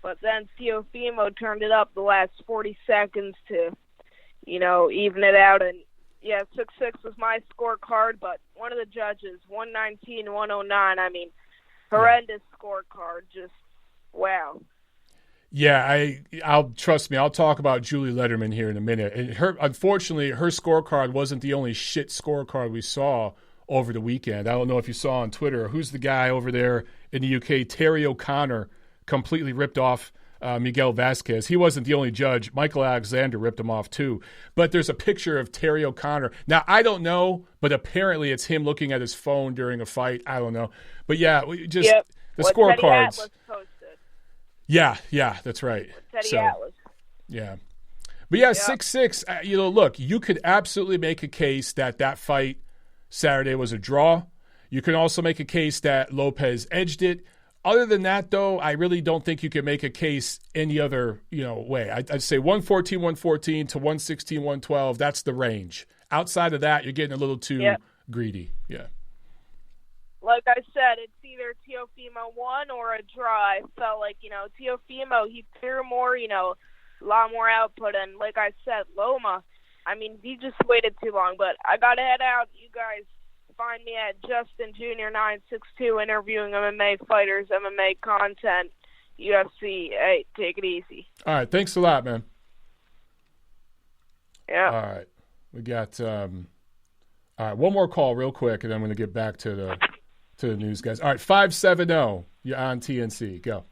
But then Teofimo turned it up the last 40 seconds to, even it out. And, yeah, 6-6 was my scorecard, but one of the judges, 119, 109, I mean, horrendous scorecard. Just, wow. Yeah, trust me, I'll talk about Julie Lederman here in a minute. And unfortunately, her scorecard wasn't the only shit scorecard we saw over the weekend. I don't know if you saw on Twitter, who's the guy over there in the UK, Terry O'Connor, completely ripped off Miguel Vasquez. He wasn't the only judge. Michael Alexander ripped him off too. But there's a picture of Terry O'Connor. Now, I don't know, but apparently it's him looking at his phone during a fight. I don't know. But yeah, the scorecards. Yeah, that's right. Teddy Atlas. Yeah. But yeah, 6-6, look, you could absolutely make a case that fight Saturday was a draw. You can also make a case that Lopez edged it. Other than that, though, I really don't think you can make a case any other, way. I'd say 114-114 to 116-112. That's the range. Outside of that, you're getting a little too greedy. Yeah. Like I said, it's either Teofimo won or a draw. I felt like, Teofimo, he threw more, a lot more output. And like I said, Loma, I mean, he just waited too long. But I got to head out. You guys find me at Justin Jr. 962 interviewing MMA fighters, MMA content, UFC. Hey, take it easy. All right, thanks a lot, man. Yeah. All right, we got one more call real quick, and then I'm going to get back to the news, guys. All right, 570, you're on TNC. Go.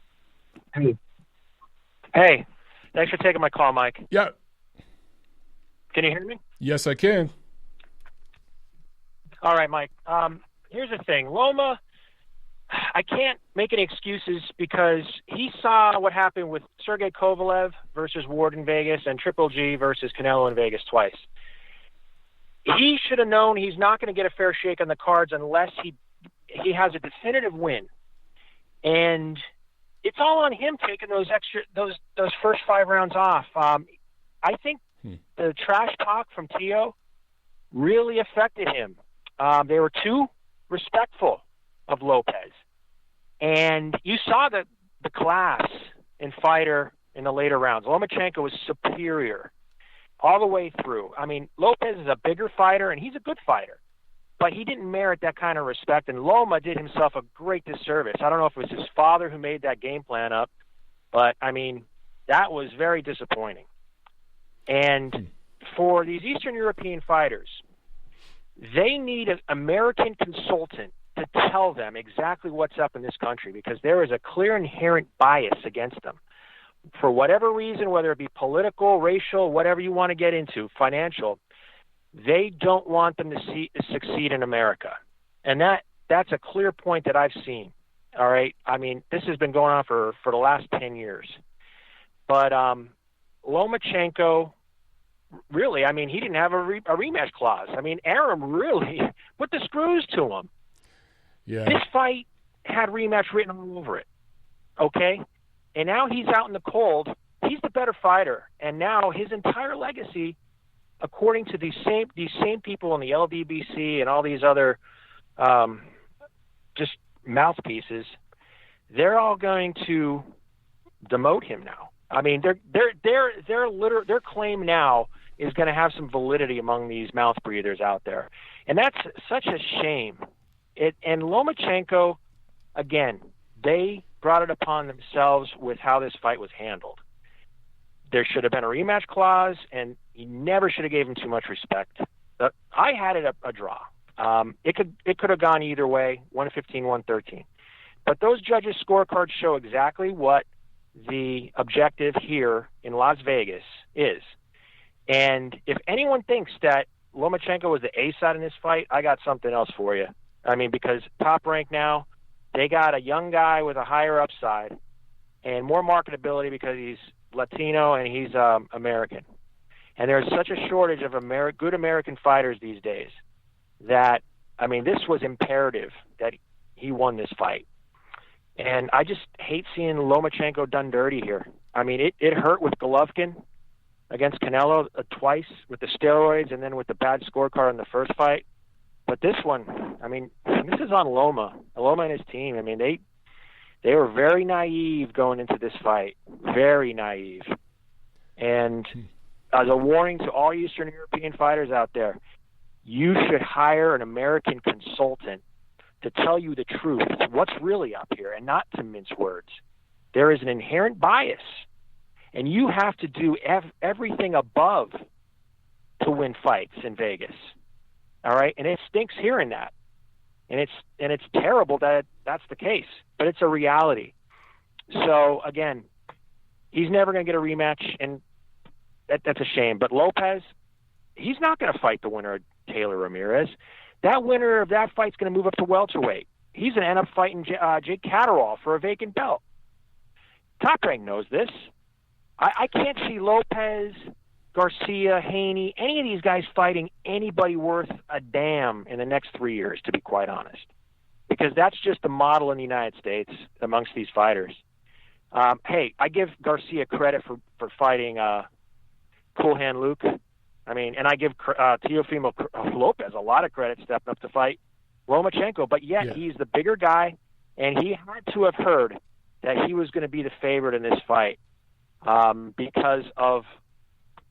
Hey, thanks for taking my call, Mike. Yeah. Can you hear me? Yes, I can. All right, Mike. Here's the thing. Loma, I can't make any excuses because he saw what happened with Sergey Kovalev versus Ward in Vegas and Triple G versus Canelo in Vegas twice. He should have known he's not going to get a fair shake on the cards unless he has a definitive win. And it's all on him taking those first 5 rounds off. I think the trash talk from Teo really affected him. They were too respectful of Lopez. And you saw the class in fighter in the later rounds. Lomachenko was superior all the way through. I mean, Lopez is a bigger fighter, and he's a good fighter. But he didn't merit that kind of respect, and Loma did himself a great disservice. I don't know if it was his father who made that game plan up, but, I mean, that was very disappointing. And for these Eastern European fighters, they need an American consultant to tell them exactly what's up in this country because there is a clear inherent bias against them. For whatever reason, whether it be political, racial, whatever you want to get into, financial, they don't want them to succeed in America. And that's a clear point that I've seen. All right? I mean, this has been going on for the last 10 years. But Lomachenko, really, I mean, he didn't have a rematch clause. I mean, Arum really put the screws to him. Yeah. This fight had rematch written all over it, okay? And now he's out in the cold. He's the better fighter. And now his entire legacy, according to these same people in the LDBC and all these other just mouthpieces, they're all going to demote him now. I mean, their claim now is going to have some validity among these mouth breathers out there, and that's such a shame. And Lomachenko, again, they brought it upon themselves with how this fight was handled. There should have been a rematch clause, and he never should have gave him too much respect. I had it a draw. It could have gone either way, 115, 113. But those judges' scorecards show exactly what the objective here in Las Vegas is. And if anyone thinks that Lomachenko was the A side in this fight, I got something else for you. I mean, because Top Rank now, they got a young guy with a higher upside and more marketability because he's Latino and he's American. And there's such a shortage of good American fighters these days that, I mean, this was imperative that he won this fight. And I just hate seeing Lomachenko done dirty here. I mean, it hurt with Golovkin against Canelo twice with the steroids and then with the bad scorecard in the first fight. But this one, I mean, this is on Loma and his team. I mean, they were very naive going into this fight, very naive. And as a warning to all Eastern European fighters out there, you should hire an American consultant to tell you the truth, what's really up here, and not to mince words. There is an inherent bias, and you have to do everything above to win fights in Vegas. All right, and it stinks hearing that, and it's terrible that that's the case, but it's a reality. So again, he's never going to get a rematch, and that's a shame. But Lopez, he's not going to fight the winner of Taylor Ramirez. That winner of that fight's going to move up to welterweight. He's going to end up fighting Jake Catterall for a vacant belt. Top Rank knows this. I can't see Lopez, Garcia, Haney, any of these guys fighting anybody worth a damn in the next 3 years, to be quite honest, because that's just the model in the United States amongst these fighters. Hey, I give Garcia credit for fighting Cool Hand Luke. I mean, and I give Teofimo Lopez a lot of credit stepping up to fight Lomachenko, but yet he's the bigger guy, and he had to have heard that he was going to be the favorite in this fight because of,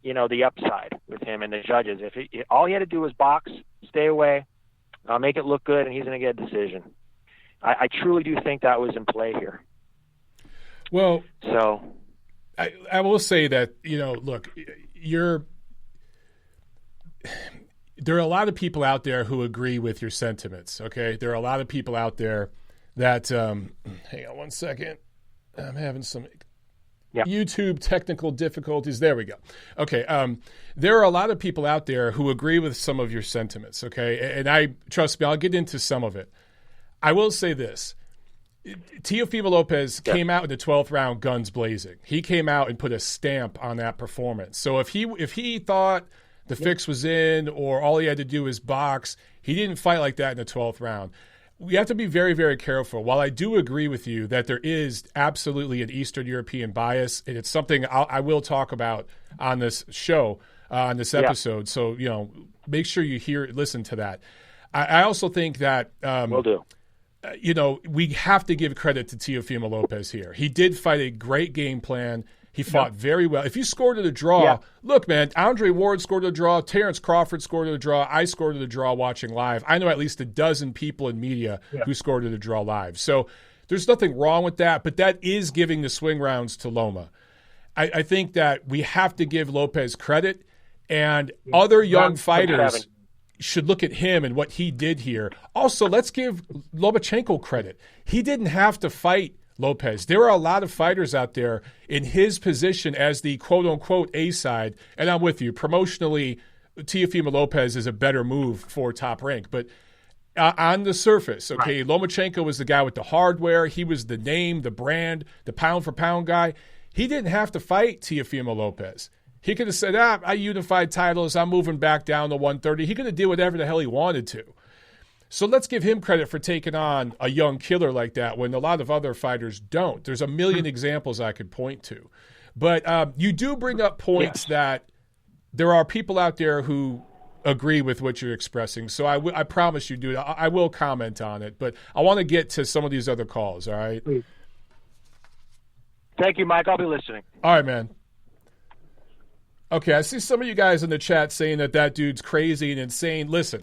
you know, the upside with him and the judges. All he had to do was box, stay away, make it look good, and he's going to get a decision. I truly do think that was in play here. Well, so I will say that, you know, look, there are a lot of people out there who agree with your sentiments, okay? There are a lot of people out there that hang on one second. I'm having some YouTube technical difficulties. There we go. Okay, there are a lot of people out there who agree with some of your sentiments, okay? And trust me, I'll get into some of it. I will say this. Teofimo Lopez came out in the 12th round guns blazing. He came out and put a stamp on that performance. So if he thought the fix was in or all he had to do was box, he didn't fight like that in the 12th round. We have to be very, very careful. While I do agree with you that there is absolutely an Eastern European bias, and it's something I will talk about on this show, on this episode. So, you know, make sure you listen to that. I also think that will do. You know, we have to give credit to Teofimo Lopez here. He did fight a great game plan. He fought very well. If you scored at a draw, look, man, Andre Ward scored at a draw. Terence Crawford scored at a draw. I scored at a draw watching live. I know at least a dozen people in media who scored at a draw live. So there's nothing wrong with that, but that is giving the swing rounds to Loma. I think that we have to give Lopez credit, and other young fighters should look at him and what he did here. Also, let's give Lomachenko credit. He didn't have to fight Lopez. There are a lot of fighters out there in his position as the quote-unquote A-side, and I'm with you. Promotionally, Teofimo Lopez is a better move for Top Rank. But on the surface, okay, Lomachenko was the guy with the hardware. He was the name, the brand, the pound-for-pound guy. He didn't have to fight Teofimo Lopez. He could have said, I unified titles. I'm moving back down to 130. He could have did whatever the hell he wanted to. So let's give him credit for taking on a young killer like that when a lot of other fighters don't. There's a million examples I could point to. But you do bring up points that there are people out there who agree with what you're expressing. So I promise you, dude, I will comment on it. But I want to get to some of these other calls, all right? Thank you, Mike. I'll be listening. All right, man. Okay, I see some of you guys in the chat saying that dude's crazy and insane. Listen,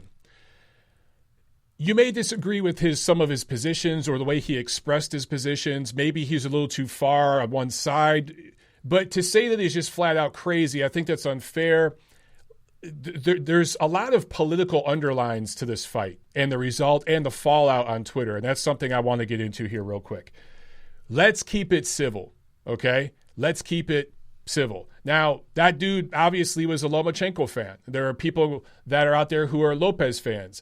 you may disagree with some of his positions or the way he expressed his positions. Maybe he's a little too far on one side. But to say that he's just flat out crazy, I think that's unfair. there's a lot of political underlines to this fight and the result and the fallout on Twitter, and that's something I want to get into here real quick. Let's keep it civil, okay? Let's keep it civil. Now, that dude obviously was a Lomachenko fan. There are people that are out there who are Lopez fans,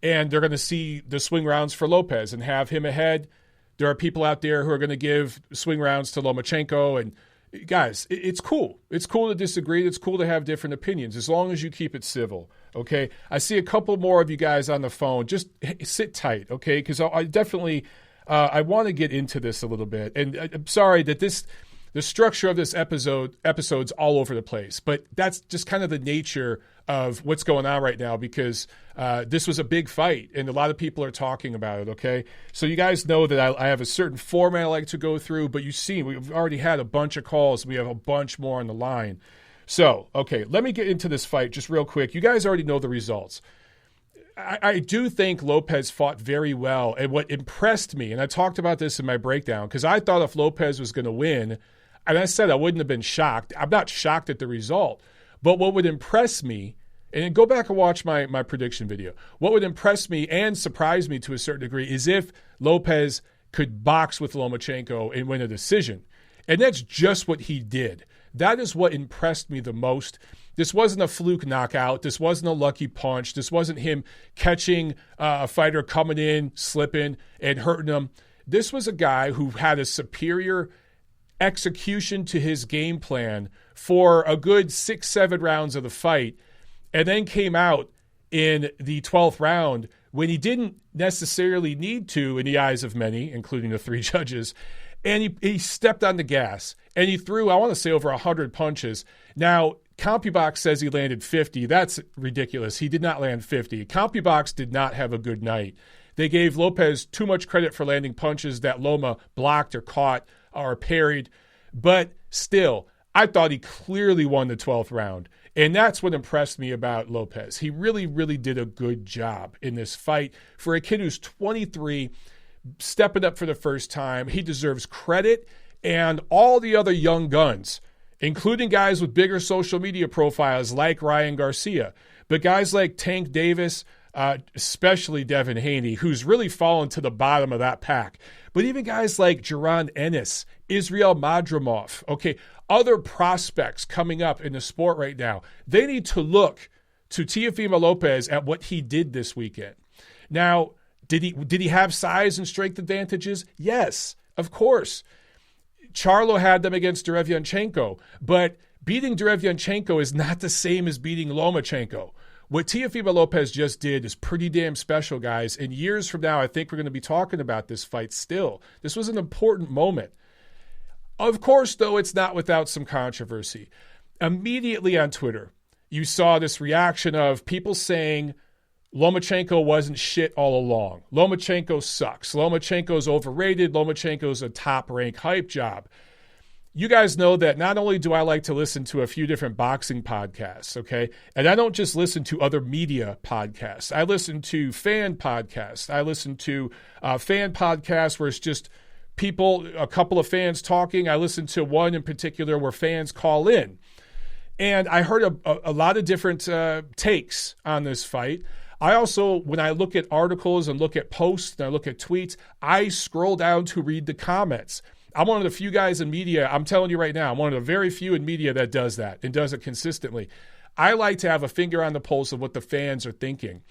and they're going to see the swing rounds for Lopez and have him ahead. There are people out there who are going to give swing rounds to Lomachenko. And guys, it's cool. It's cool to disagree. It's cool to have different opinions as long as you keep it civil, okay? I see a couple more of you guys on the phone. Just sit tight, okay? Because I definitely I want to get into this a little bit. And I'm sorry that the structure of this episode's all over the place, but that's just kind of the nature of what's going on right now because this was a big fight and a lot of people are talking about it, okay? So you guys know that I have a certain format I like to go through, but you see we've already had a bunch of calls. We have a bunch more on the line. So, okay, let me get into this fight just real quick. You guys already know the results. I do think Lopez fought very well, and what impressed me, and I talked about this in my breakdown, because I thought if Lopez was going to win, and I said I wouldn't have been shocked. I'm not shocked at the result. But what would impress me, and go back and watch my prediction video, what would impress me and surprise me to a certain degree is if Lopez could box with Lomachenko and win a decision. And that's just what he did. That is what impressed me the most. This wasn't a fluke knockout. This wasn't a lucky punch. This wasn't him catching a fighter coming in, slipping, and hurting him. This was a guy who had a superior execution to his game plan for a good 6-7 rounds of the fight, and then came out in the 12th round when he didn't necessarily need to in the eyes of many, including the 3 judges, and he stepped on the gas, and he threw, I want to say, over 100 punches. Now, CompuBox says he landed 50. That's ridiculous. He did not land 50. CompuBox did not have a good night. They gave Lopez too much credit for landing punches that Loma blocked or caught or parried, but still, I thought he clearly won the 12th round, and that's what impressed me about Lopez. He really, really did a good job in this fight. For a kid who's 23, stepping up for the first time, he deserves credit, and all the other young guns, including guys with bigger social media profiles like Ryan Garcia, but guys like Tank Davis, especially Devin Haney, who's really fallen to the bottom of that pack. But even guys like Jaron Ennis, Israel Madrimov, okay, other prospects coming up in the sport right now, they need to look to Teofimo Lopez at what he did this weekend. Now, did he have size and strength advantages? Yes, of course. Charlo had them against Derevyanchenko, but beating Derevyanchenko is not the same as beating Lomachenko. What Teofimo Lopez just did is pretty damn special, guys. And years from now, I think we're going to be talking about this fight still. This was an important moment. Of course, though, it's not without some controversy. Immediately on Twitter, you saw this reaction of people saying Lomachenko wasn't shit all along. Lomachenko sucks. Lomachenko's overrated. Lomachenko's a top-rank hype job. You guys know that not only do I like to listen to a few different boxing podcasts, okay? And I don't just listen to other media podcasts. I listen to fan podcasts. I listen to fan podcasts where it's just people, a couple of fans talking. I listen to one in particular where fans call in. And I heard a lot of different takes on this fight. I also, when I look at articles and look at posts and I look at tweets, I scroll down to read the comments. I'm one of the few guys in media, I'm telling you right now, I'm one of the very few in media that does that and does it consistently. I like to have a finger on the pulse of what the fans are thinking.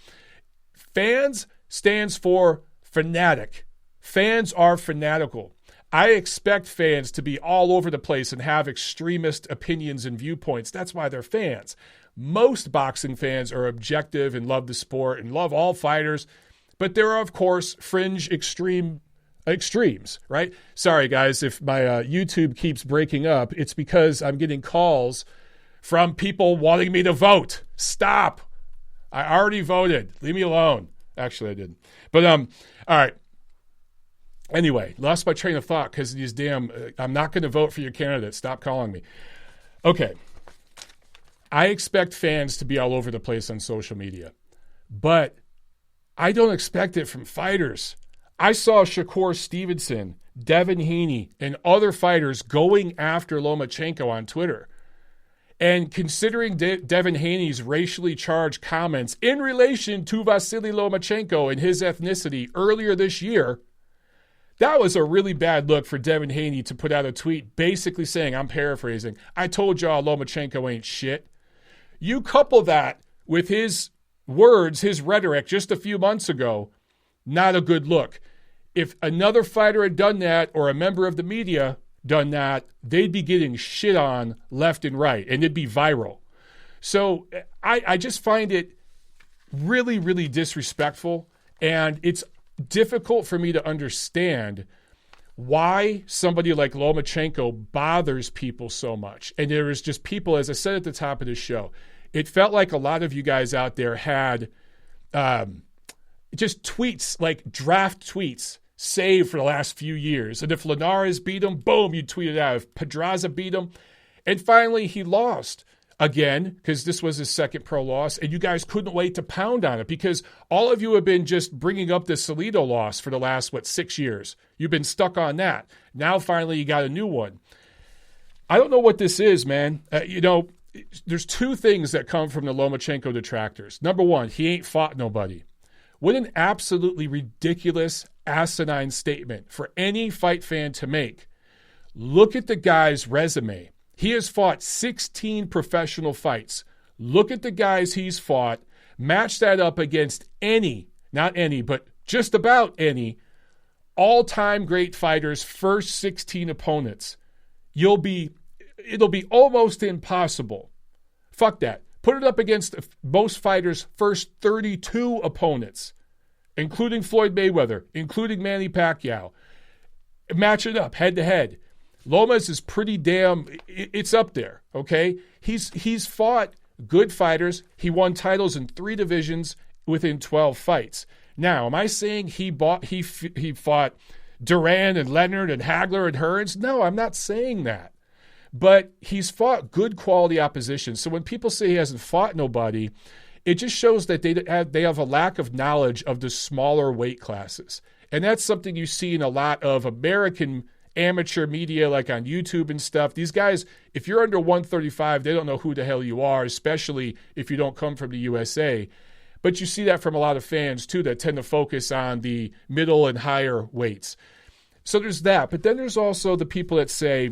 Fans stands for fanatic. Fans are fanatical. I expect fans to be all over the place and have extremist opinions and viewpoints. That's why they're fans. Most boxing fans are objective and love the sport and love all fighters, but there are, of course, fringe extremes, right? Sorry, guys, if my YouTube keeps breaking up, it's because I'm getting calls from people wanting me to vote. Stop. I already voted. Leave me alone. Actually, I didn't. But, all right. Anyway, lost my train of thought because these damn, I'm not going to vote for your candidate. Stop calling me. Okay. I expect fans to be all over the place on social media, but I don't expect it from fighters. I saw Shakur Stevenson, Devin Haney, and other fighters going after Lomachenko on Twitter. And considering Devin Haney's racially charged comments in relation to Vasily Lomachenko and his ethnicity earlier this year, that was a really bad look for Devin Haney to put out a tweet basically saying, I'm paraphrasing, I told y'all Lomachenko ain't shit. You couple that with his words, his rhetoric just a few months ago, not a good look. If another fighter had done that or a member of the media done that, they'd be getting shit on left and right, and it'd be viral. So I just find it really, really disrespectful, and it's difficult for me to understand why somebody like Lomachenko bothers people so much. And there is just people, as I said at the top of the show, it felt like a lot of you guys out there had just tweets, like draft tweets, saved for the last few years. And if Linares beat him, boom, you tweet it out. If Pedraza beat him, and finally he lost again, because this was his second pro loss, and you guys couldn't wait to pound on it because all of you have been just bringing up the Salido loss for the last, 6 years. You've been stuck on that. Now finally you got a new one. I don't know what this is, man. There's two things that come from the Lomachenko detractors. Number one, he ain't fought nobody. What an absolutely ridiculous, asinine statement for any fight fan to make. Look at the guy's resume. He has fought 16 professional fights. Look at the guys he's fought. Match that up against not any, but just about any all-time great fighters' first 16 opponents. It'll be almost impossible. Fuck that. Put it up against most fighters' first 32 opponents, including Floyd Mayweather, including Manny Pacquiao. Match it up head-to-head. Lomas is pretty damn, it's up there, okay? He's fought good fighters. He won titles in 3 divisions within 12 fights. Now, am I saying he fought Duran and Leonard and Hagler and Hearns? No, I'm not saying that. But he's fought good quality opposition. So when people say he hasn't fought nobody, it just shows that they have a lack of knowledge of the smaller weight classes. And that's something you see in a lot of American amateur media, like on YouTube and stuff. These guys, if you're under 135, they don't know who the hell you are, especially if you don't come from the USA. But you see that from a lot of fans, too, that tend to focus on the middle and higher weights. So there's that. But then there's also the people that say,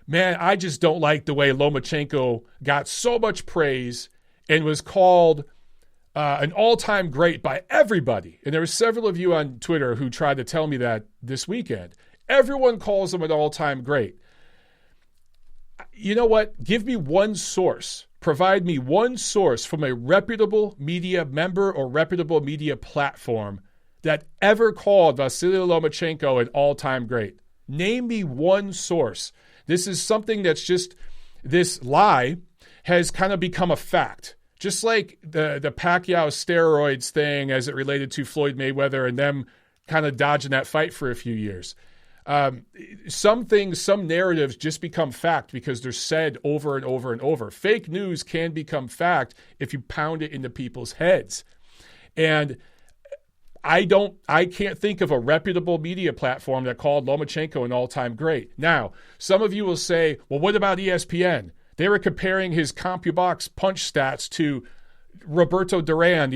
man, I just don't like the way Lomachenko got so much praise and was called an all-time great by everybody. And there were several of you on Twitter who tried to tell me that this weekend. Everyone calls him an all-time great. You know what? Give me one source. Provide me one source from a reputable media member or reputable media platform that ever called Vasily Lomachenko an all-time great. Name me one source. This is something that's just, this lie has kind of become a fact. Just like the Pacquiao steroids thing as it related to Floyd Mayweather and them kind of dodging that fight for a few years. Some things, some narratives just become fact because they're said over and over and over. Fake news can become fact if you pound it into people's heads. And I can't think of a reputable media platform that called Lomachenko an all-time great. Now, some of you will say, well, what about ESPN? They were comparing his CompuBox punch stats to Roberto Duran,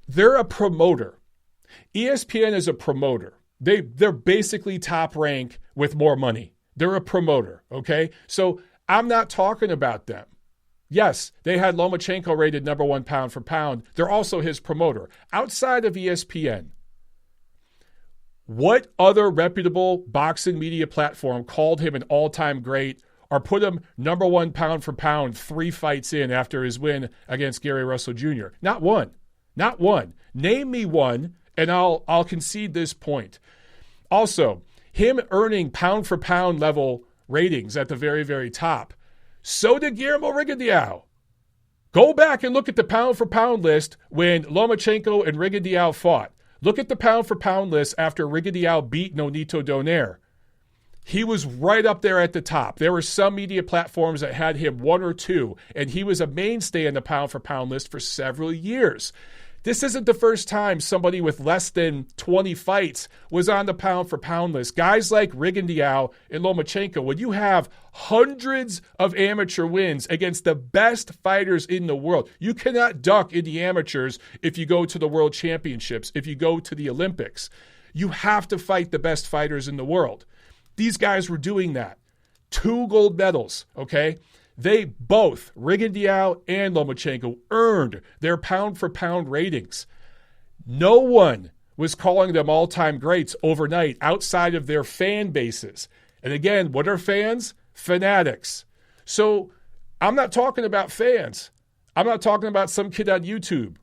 They're a promoter. ESPN is a promoter. They're basically top rank with more money. They're a promoter, okay? So I'm not talking about them. Yes, they had Lomachenko rated number 1 pound for pound. They're also his promoter. Outside of ESPN, what other reputable boxing media platform called him an all-time great or put him number 1 pound for pound 3 fights in after his win against Gary Russell Jr.? Not one. Not one. Name me one, and I'll concede this point. Also, him earning pound for pound level ratings at the very, very top. So did Guillermo Rigondeaux. Go back and look at the pound for pound list when Lomachenko and Rigondeaux fought. Look at the pound for pound list after Rigondeaux beat Nonito Donaire. He was right up there at the top. There were some media platforms that had him 1 or 2, and he was a mainstay in the pound for pound list for several years. This isn't the first time somebody with less than 20 fights was on the pound-for-pound list. Guys like Rigondeaux and Lomachenko, when you have hundreds of amateur wins against the best fighters in the world, you cannot duck in the amateurs if you go to the World Championships, if you go to the Olympics. You have to fight the best fighters in the world. These guys were doing that. 2 gold medals, okay? They both, Rigondeaux and Lomachenko, earned their pound-for-pound ratings. No one was calling them all-time greats overnight outside of their fan bases. And again, what are fans? Fanatics. So I'm not talking about fans. I'm not talking about some kid on YouTube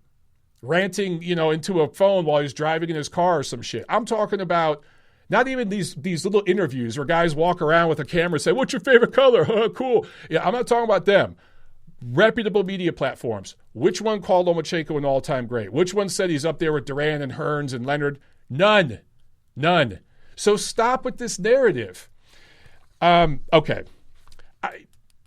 ranting, into a phone while he's driving in his car or some shit. I'm talking about not even these little interviews where guys walk around with a camera and say, what's your favorite color? Cool. Yeah, I'm not talking about them. Reputable media platforms. Which one called Lomachenko an all-time great? Which one said he's up there with Duran and Hearns and Leonard? None. So stop with this narrative. Okay.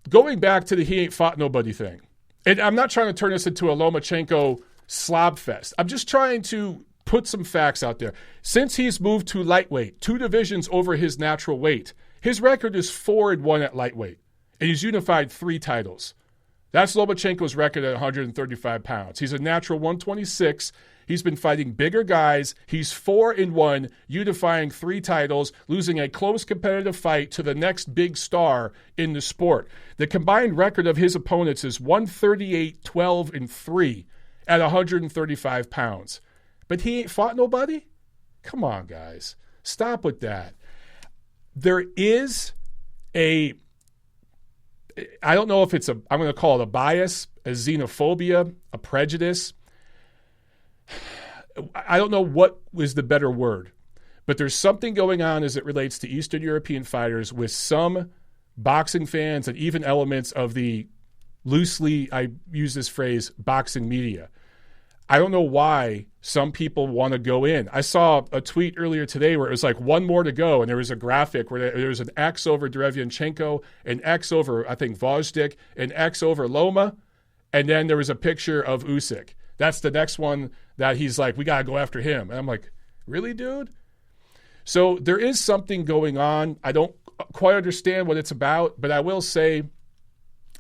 Going back to the he ain't fought nobody thing. And I'm not trying to turn this into a Lomachenko slob fest. I'm just trying to put some facts out there. Since he's moved to lightweight, 2 divisions over his natural weight, his record is 4-1 at lightweight, and he's unified 3 titles. That's Lomachenko's record at 135 pounds. He's a natural 126. He's been fighting bigger guys. He's 4-1, unifying 3 titles, losing a close competitive fight to the next big star in the sport. The combined record of his opponents is 138, 12-3 at 135 pounds. But he ain't fought nobody? Come on, guys. Stop with that. There is I don't know if I'm going to call it a bias, a xenophobia, a prejudice. I don't know what is the better word. But there's something going on as it relates to Eastern European fighters with some boxing fans and even elements of the, loosely, I use this phrase, boxing media. I don't know why some people want to go in. I saw a tweet earlier today where it was like 1 more to go, and there was a graphic where there was an X over Derevianchenko, an X over, I think, Vozdik, an X over Loma, and then there was a picture of Usyk. That's the next one that he's like, we got to go after him. And I'm like, really, dude? So there is something going on. I don't quite understand what it's about, but I will say,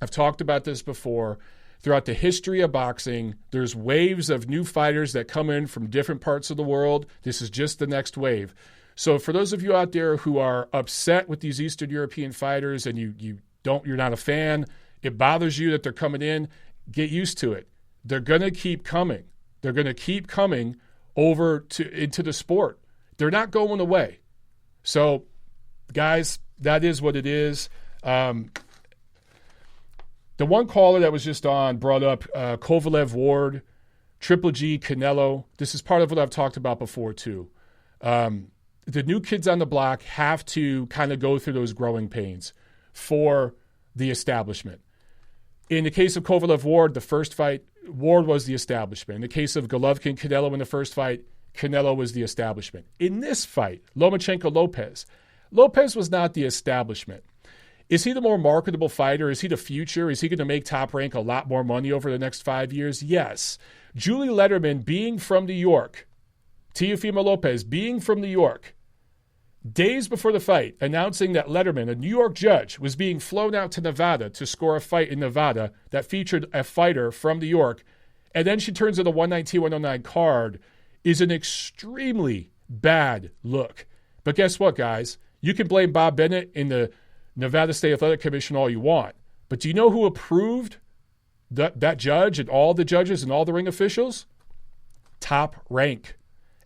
I've talked about this before, throughout the history of boxing, there's waves of new fighters that come in from different parts of the world. This is just the next wave. So for those of you out there who are upset with these Eastern European fighters and you're not a fan, it bothers you that they're coming in, get used to it. They're going to keep coming. They're going to keep coming over into the sport. They're not going away. So, guys, that is what it is. The one caller that was just on brought up Kovalev Ward, Triple G, Canelo. This is part of what I've talked about before, too. The new kids on the block have to kind of go through those growing pains for the establishment. In the case of Kovalev Ward, the first fight, Ward was the establishment. In the case of Golovkin, Canelo in the first fight, Canelo was the establishment. In this fight, Lomachenko, Lopez was not the establishment. Is he the more marketable fighter? Is he the future? Is he going to make Top Rank a lot more money over the next 5 years? Yes. Julie Letterman being from New York, Teofimo Lopez being from New York, days before the fight, announcing that Letterman, a New York judge, was being flown out to Nevada to score a fight in Nevada that featured a fighter from New York, and then she turns in a 119-109 card, is an extremely bad look. But guess what, guys? You can blame Bob Bennett in the Nevada State Athletic Commission all you want. But do you know who approved that judge and all the judges and all the ring officials? Top Rank.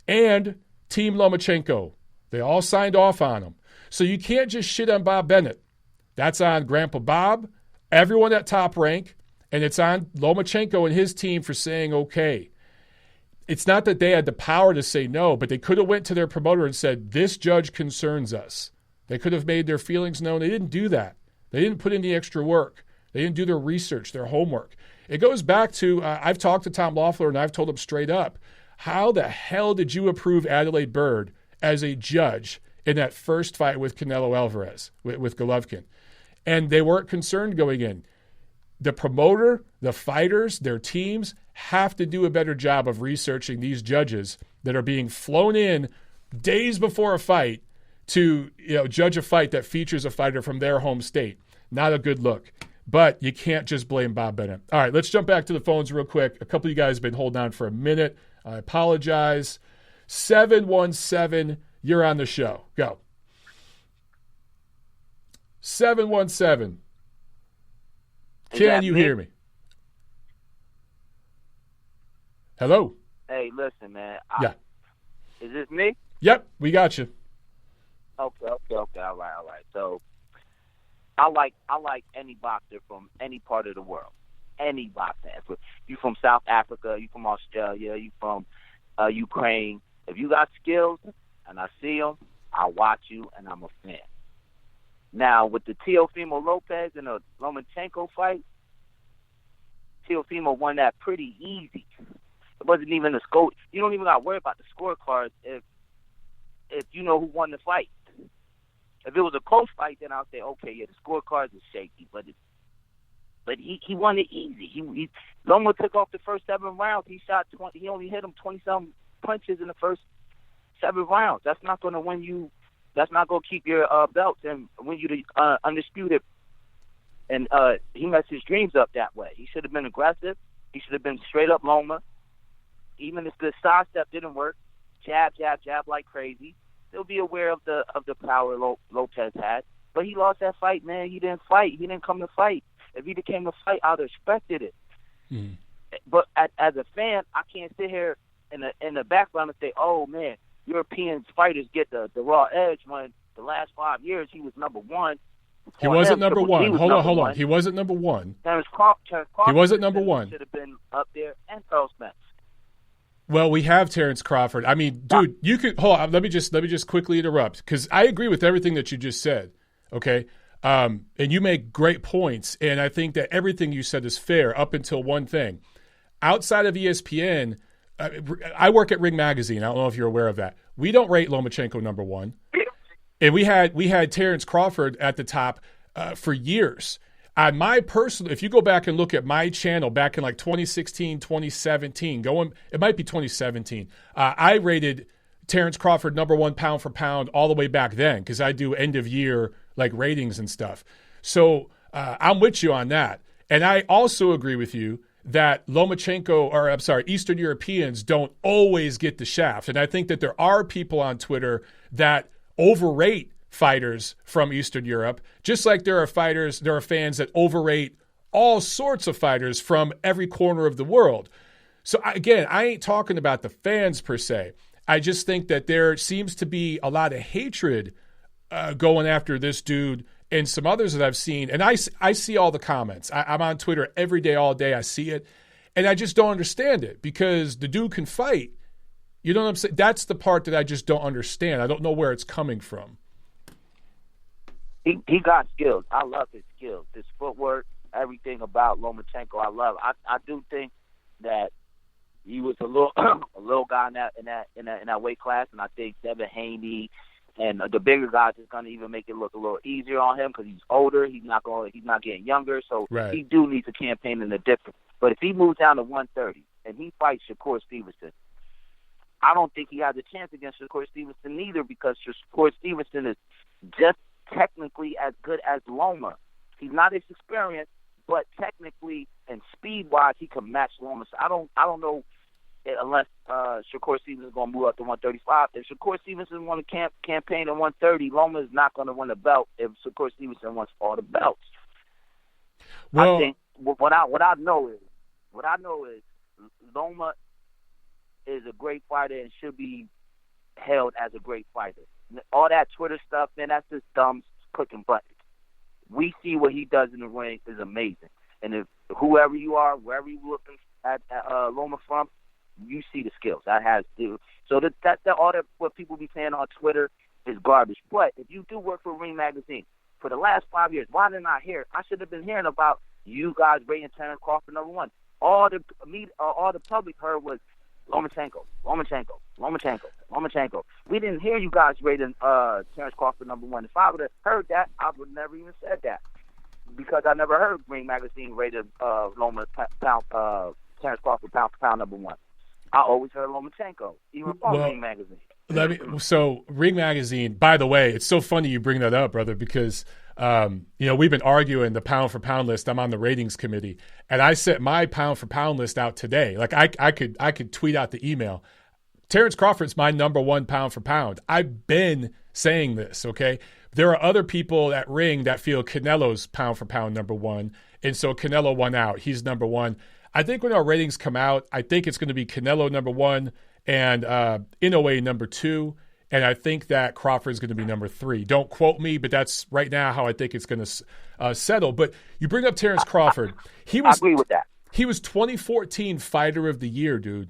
And Team Lomachenko. They all signed off on him. So you can't just shit on Bob Bennett. That's on Grandpa Bob, everyone at Top Rank, and it's on Lomachenko and his team for saying okay. It's not that they had the power to say no, but they could have went to their promoter and said, this judge concerns us. They could have made their feelings known. They didn't do that. They didn't put in the extra work. They didn't do their research, their homework. It goes back to, I've talked to Tom Loeffler and I've told him straight up, how the hell did you approve Adelaide Byrd as a judge in that first fight with Canelo Alvarez, with Golovkin? And they weren't concerned going in. The promoter, the fighters, their teams have to do a better job of researching these judges that are being flown in days before a fight to judge a fight that features a fighter from their home state. Not a good look. But you can't just blame Bob Bennett. All right, let's jump back to the phones real quick. A couple of you guys have been holding on for a minute. I apologize. 717, you're on the show. Go. 717. Can you hear me? Hello? Hey, listen, man. Yeah. Is this me? Yep, we got you. Okay. All right. So, I like any boxer from any part of the world. Any boxer. You from South Africa, you from Australia, you from Ukraine. If you got skills and I see them, I watch you and I'm a fan. Now, with the Teofimo Lopez and the Lomachenko fight, Teofimo won that pretty easy. It wasn't even a score. You don't even got to worry about the scorecards if you know who won the fight. If it was a close fight, then I'll say, okay, yeah, the scorecards is shaky, but he won it easy. Loma took off the first 7 rounds. He shot 20. He only hit him 20-some punches in the first 7 rounds. That's not going to win you. That's not going to keep your belts and win you the undisputed. And he messed his dreams up that way. He should have been aggressive. He should have been straight up Loma. Even if the side step didn't work, jab like crazy. Still be aware of the power Lopez had. But he lost that fight, man. He didn't fight. He didn't come to fight. If he came to fight, I'd have expected it. Mm. But as a fan, I can't sit here in the background and say, oh, man, European fighters get the raw edge when the last 5 years he was number one. He wasn't number one. Hold on. He wasn't number one. Terence Crawford. He wasn't number one. Should have been up there, and Charles Spence. Well, we have Terence Crawford. I mean, dude, you could hold on. Let me just quickly interrupt because I agree with everything that you just said. Okay, and you make great points, and I think that everything you said is fair up until one thing. Outside of ESPN, I work at Ring Magazine. I don't know if you're aware of that. We don't rate Lomachenko number one, and we had Terence Crawford at the top for years. On my personal, if you go back and look at my channel back in like 2016, 2017, it might be 2017, I rated Terence Crawford number one pound for pound all the way back then because I do end of year like ratings and stuff. So I'm with you on that. And I also agree with you that Eastern Europeans don't always get the shaft. And I think that there are people on Twitter that overrate fighters from Eastern Europe, just like there are fans that overrate all sorts of fighters from every corner of the world. So again, I ain't talking about the fans per se. I just think that there seems to be a lot of hatred going after this dude and some others that I've seen. And I see all the comments. I'm on Twitter every day, all day. I see it. And I just don't understand it because the dude can fight. You know what I'm saying? That's the part that I just don't understand. I don't know where it's coming from. He got skills. I love his skills, his footwork, everything about Lomachenko. I love. I do think that he was a little guy in that weight class, and I think Devin Haney and the bigger guys is going to even make it look a little easier on him because he's older. He's not getting younger, so He do needs a campaign in the difference. But if he moves down to 130 and he fights Shakur Stevenson, I don't think he has a chance against Shakur Stevenson either because Shakur Stevenson is just technically as good as Loma. He's not as experienced, but technically and speed-wise, he can match Loma. So I don't know unless Shakur Stevenson is going to move up to 135. If Shakur Stevenson wants to campaign at 130, Loma is not going to win the belt if Shakur Stevenson wants all the belts. Well, I think what I know is Loma is a great fighter and should be held as a great fighter. All that Twitter stuff, man, that's just dumb clicking buttons. We see what he does in the ring is amazing. And if whoever you are, wherever you're looking at Loma from, you see the skills. That has to. So that all that what people be saying on Twitter is garbage. But if you do work for Ring Magazine for the last 5 years, why didn't I hear? I should have been hearing about you guys rating Terence Crawford number one. All the public heard was Lomachenko. We didn't hear you guys rating Terence Crawford number one. If I would have heard that, I would have never even said that because I never heard Ring Magazine rated Loma Terence Crawford pound for pound number 1. I always heard Lomachenko, even from Ring Magazine. Ring Magazine, by the way, it's so funny you bring that up, brother, because we've been arguing the pound for pound list. I'm on the ratings committee, and I set my pound for pound list out today. Like I could tweet out the email. Terence Crawford's my number 1 pound for pound. I've been saying this, okay? There are other people at Ring that feel Canelo's pound for pound number 1, and so Canelo won out. He's number 1. I think when our ratings come out, I think it's going to be Canelo number 1 and Inoue number 2, and I think that Crawford's going to be number 3. Don't quote me, but that's right now how I think it's going to settle. But you bring up Terence Crawford. I agree with that. He was 2014 Fighter of the Year, dude.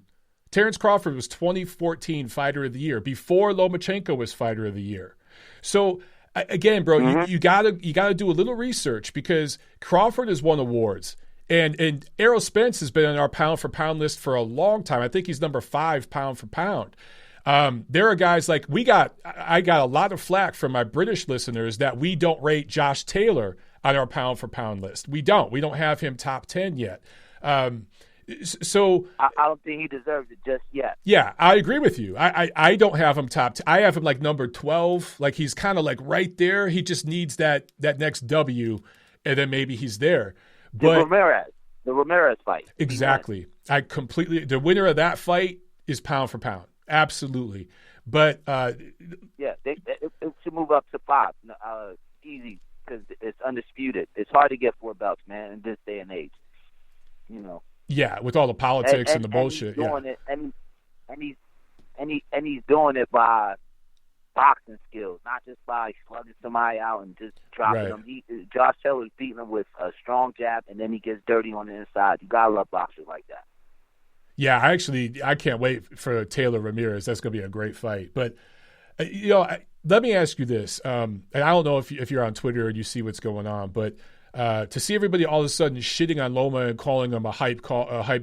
Terence Crawford was 2014 Fighter of the Year before Lomachenko was Fighter of the Year. So again, bro, you gotta do a little research because Crawford has won awards. And Errol Spence has been on our pound for pound list for a long time. I think he's number 5 pound for pound. There are guys like I got a lot of flack from my British listeners that we don't rate Josh Taylor on our pound for pound list. We don't have him top 10 yet. So I don't think he deserves it just yet. Yeah, I agree with you. I don't have him top 10. I have him like number 12. Like he's kind of like right there. He just needs that next W, and then maybe he's there. But the Ramirez fight. Exactly. The winner of that fight is pound for pound. Absolutely. But it should move up to 5. Easy, because it's undisputed. It's hard to get 4 belts, man, in this day and age. Yeah, with all the politics and the bullshit. He's doing it, and he's doing it by boxing skills, not just by slugging somebody out and just dropping them. Josh Taylor's beating him with a strong jab, and then he gets dirty on the inside. You gotta love boxers like that. Yeah, I can't wait for Taylor Ramirez. That's gonna be a great fight. But let me ask you this, and I don't know if you're on Twitter and you see what's going on, but to see everybody all of a sudden shitting on Loma and calling him a hype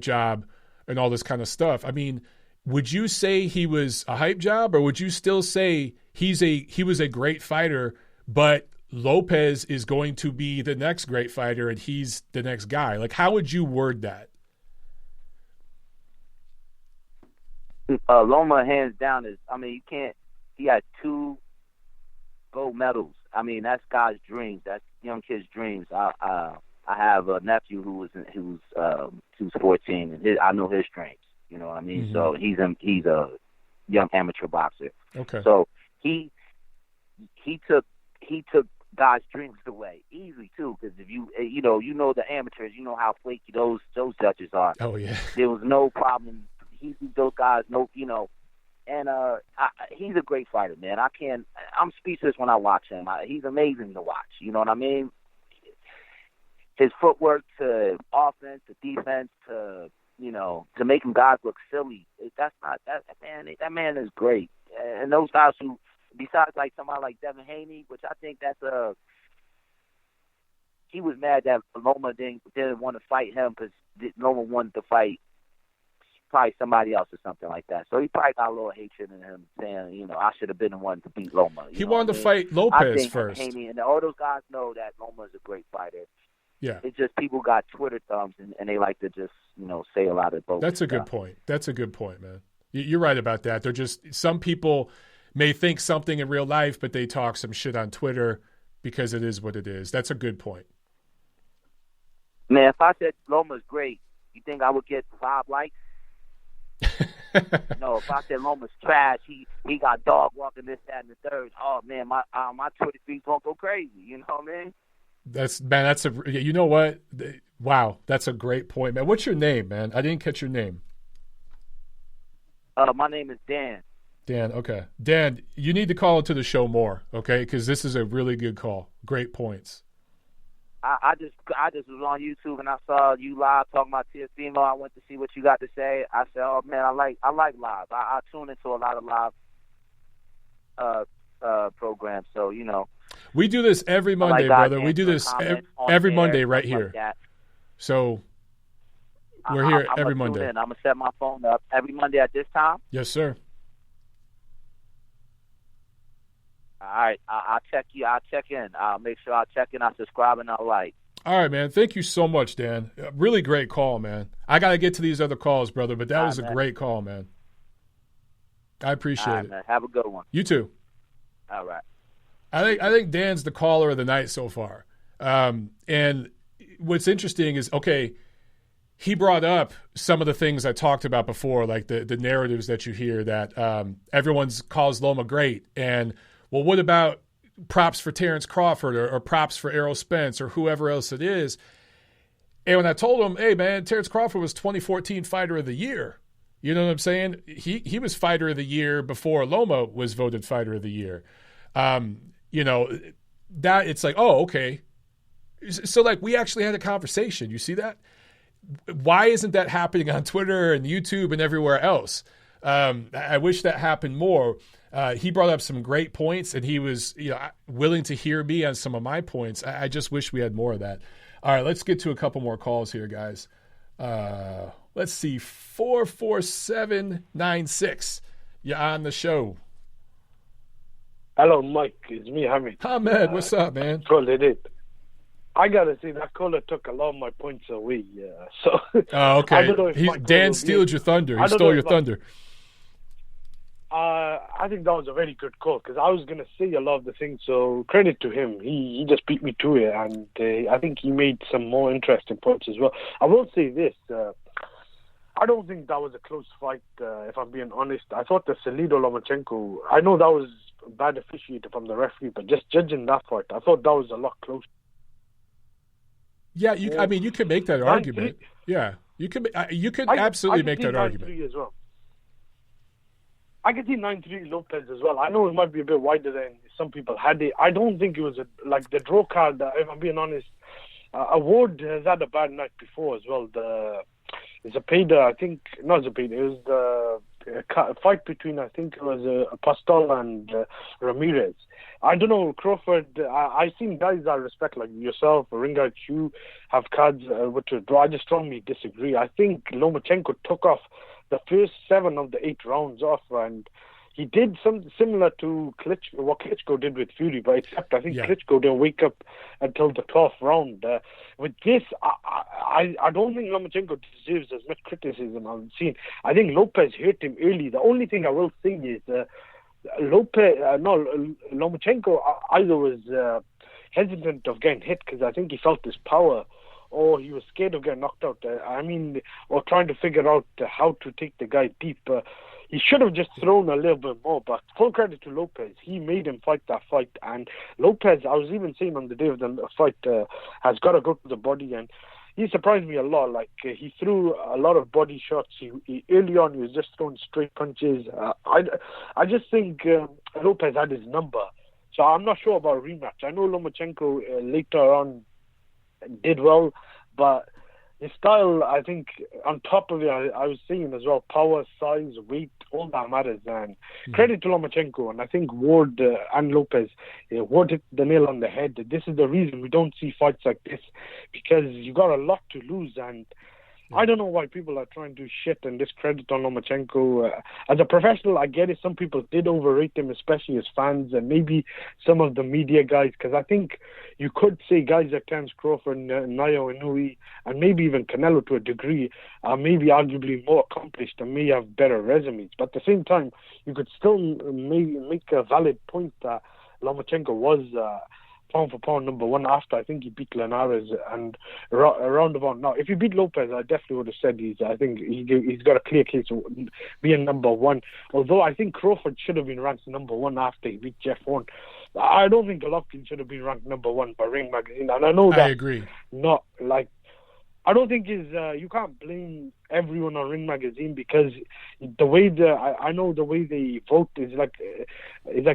job and all this kind of stuff. I mean, would you say he was a hype job, or would you still say he was a great fighter, but Lopez is going to be the next great fighter and he's the next guy? Like, how would you word that? Loma, hands down, he had 2 gold medals. I mean, that's God's dreams. That's young kids' dreams. I have a nephew who's 14, and I know his dreams. You know what I mean? Mm-hmm. So he's a young amateur boxer. Okay. So he took God's dreams away easily too, because if you the amateurs, you know how flaky those judges are. Oh yeah. There was no problem. Those guys, and he's a great fighter, man. I'm speechless when I watch him. He's amazing to watch. You know what I mean? His footwork to offense, to defense, to make him guys look silly. That man is great. And those guys who, besides like somebody like Devin Haney, which I think he was mad that Loma didn't want to fight him because Loma wanted to fight probably somebody else or something like that. So he probably got a little hatred in him, saying, I should have been the one to beat Loma. He wanted to fight Lopez first. Haney and all those guys know that Loma is a great fighter. Yeah. It's just people got Twitter thumbs and they like to just, say a lot of both. That's a good point. That's a good point, man. You're right about that. They're just, some people may think something in real life, but they talk some shit on Twitter because it is what it is. That's a good point. Man, if I said Loma's great, you think I would get 5 likes? No, if I said Loma's trash, he got dog walking this, that, and the third. Oh man, my Twitter feeds won't go crazy. You know what I mean? You know what? Wow, that's a great point, man. What's your name, man? I didn't catch your name. My name is Dan. Dan, okay. Dan, you need to call into the show more, okay? Because this is a really good call. Great points. I just was on YouTube and I saw you live talking about TFC. I went to see what you got to say. I said, oh man, I like live. I tune into a lot of live programs. So we do this every Monday, brother. We do this every Monday right here. Like so we're here every Monday. I'm gonna set my phone up every Monday at this time. Yes, sir. All right, I'll check you. I'll check in. I'll make sure I check in. I subscribe and I like. All right, man. Thank you so much, Dan. Really great call, man. I got to get to these other calls, brother, but that was a great call, man. I appreciate it. Man. Have a good one. You too. All right. I think Dan's the caller of the night so far. And what's interesting is, okay, he brought up some of the things I talked about before, like the narratives that you hear that everyone's calls Loma great. And, well, what about props for Terence Crawford or props for Errol Spence or whoever else it is? And when I told him, hey, man, Terence Crawford was 2014 Fighter of the Year. You know what I'm saying? He was Fighter of the Year before Loma was voted Fighter of the Year. You know, that it's like, oh, okay. So, like, we actually had a conversation. You see that? Why isn't that happening on Twitter and YouTube and everywhere else? I wish that happened more. He brought up some great points, and he was willing to hear me on some of my points. I just wish we had more of that. All right, let's get to a couple more calls here, guys. Let's see, 44796. You're on the show. Hello, Mike. It's me, Hamid. Ahmed, what's up, man? Call it it. I gotta say that caller took a lot of my points away. So. Oh, okay. Dan stole your thunder. He stole your thunder. I think that was a very good call because I was gonna say a lot of the things. So credit to him. He just beat me to it, and I think he made some more interesting points as well. I will say this. I don't think that was a close fight, if I'm being honest. I thought the Salido-Lomachenko, I know that was bad officiated from the referee, but just judging that fight, I thought that was a lot closer. Yeah, I mean, you can make that argument. Yeah, you can absolutely make that argument. As well. I can see 9-3 Lopez as well. I know it might be a bit wider than some people had it. I don't think it was like the draw card, if I'm being honest. Award has had a bad night before as well. Zapata, I think, not Zapata, it was the fight between, I think it was Pastel and Ramirez. I don't know, Crawford, I've seen guys I respect like yourself, Ringa Chu, have cards which would draw. I just strongly disagree. I think Lomachenko took off the first 7 of the 8 rounds off, and he did something similar to what Klitschko did with Fury, but except I think Klitschko didn't wake up until the 12th round. With this, I don't think Lomachenko deserves as much criticism I've seen. I think Lopez hurt him early. The only thing I will say is Lomachenko either was hesitant of getting hit because I think he felt his power, or he was scared of getting knocked out. Or trying to figure out how to take the guy deep. He should have just thrown a little bit more, but full credit to Lopez. He made him fight that fight. And Lopez, I was even saying on the day of the fight, has got to go to the body. And he surprised me a lot. Like, he threw a lot of body shots. He early on, he was just throwing straight punches. I just think Lopez had his number. So I'm not sure about a rematch. I know Lomachenko later on did well, but his style, I think, on top of it, I was saying as well, power, size, weight, all that matters. And credit to Lomachenko, and I think Ward and Lopez, Ward hit the nail on the head. This is the reason we don't see fights like this, because you got a lot to lose. And I don't know why people are trying to shit and discredit on Lomachenko. As a professional, I get it. Some people did overrate him, especially as fans, and maybe some of the media guys, because I think you could say guys like Terence Crawford, Nayo Inoue, and maybe even Canelo to a degree are maybe arguably more accomplished and may have better resumes. But at the same time, you could still maybe make a valid point that Lomachenko was pound for pound number 1 after I think he beat Linares and around about now. If he beat Lopez, I definitely would have said he's got a clear case of being number 1. Although I think Crawford should have been ranked number 1 after he beat Jeff Horn. I don't think Golovkin should have been ranked number 1 by Ring Magazine, and I know that. I agree. Not like. I don't think you can't blame everyone on Ring Magazine because the way I know the way they vote is like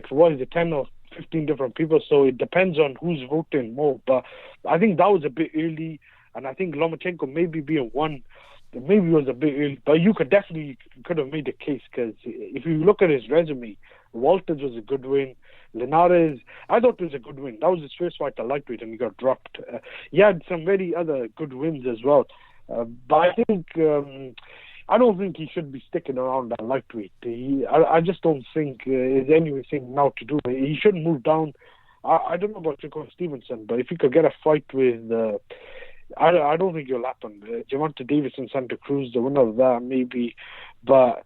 what is it, 10 or 15 different people, so it depends on who's voting more. But I think that was a bit early, and I think Lomachenko maybe being 1 maybe was a bit early, but you could have made a case, because if you look at his resume, Walters was a good win. Linares, I thought it was a good win. That was his first fight at lightweight and he got dropped. He had some very other good wins as well. But I think, I don't think he should be sticking around at lightweight. I just don't think there's anything now to do. He should move down. I don't know about Shakur Stevenson, but if he could get a fight with, I don't think it'll happen. Gervonta Davis and Santa Cruz, the winner of that, maybe. But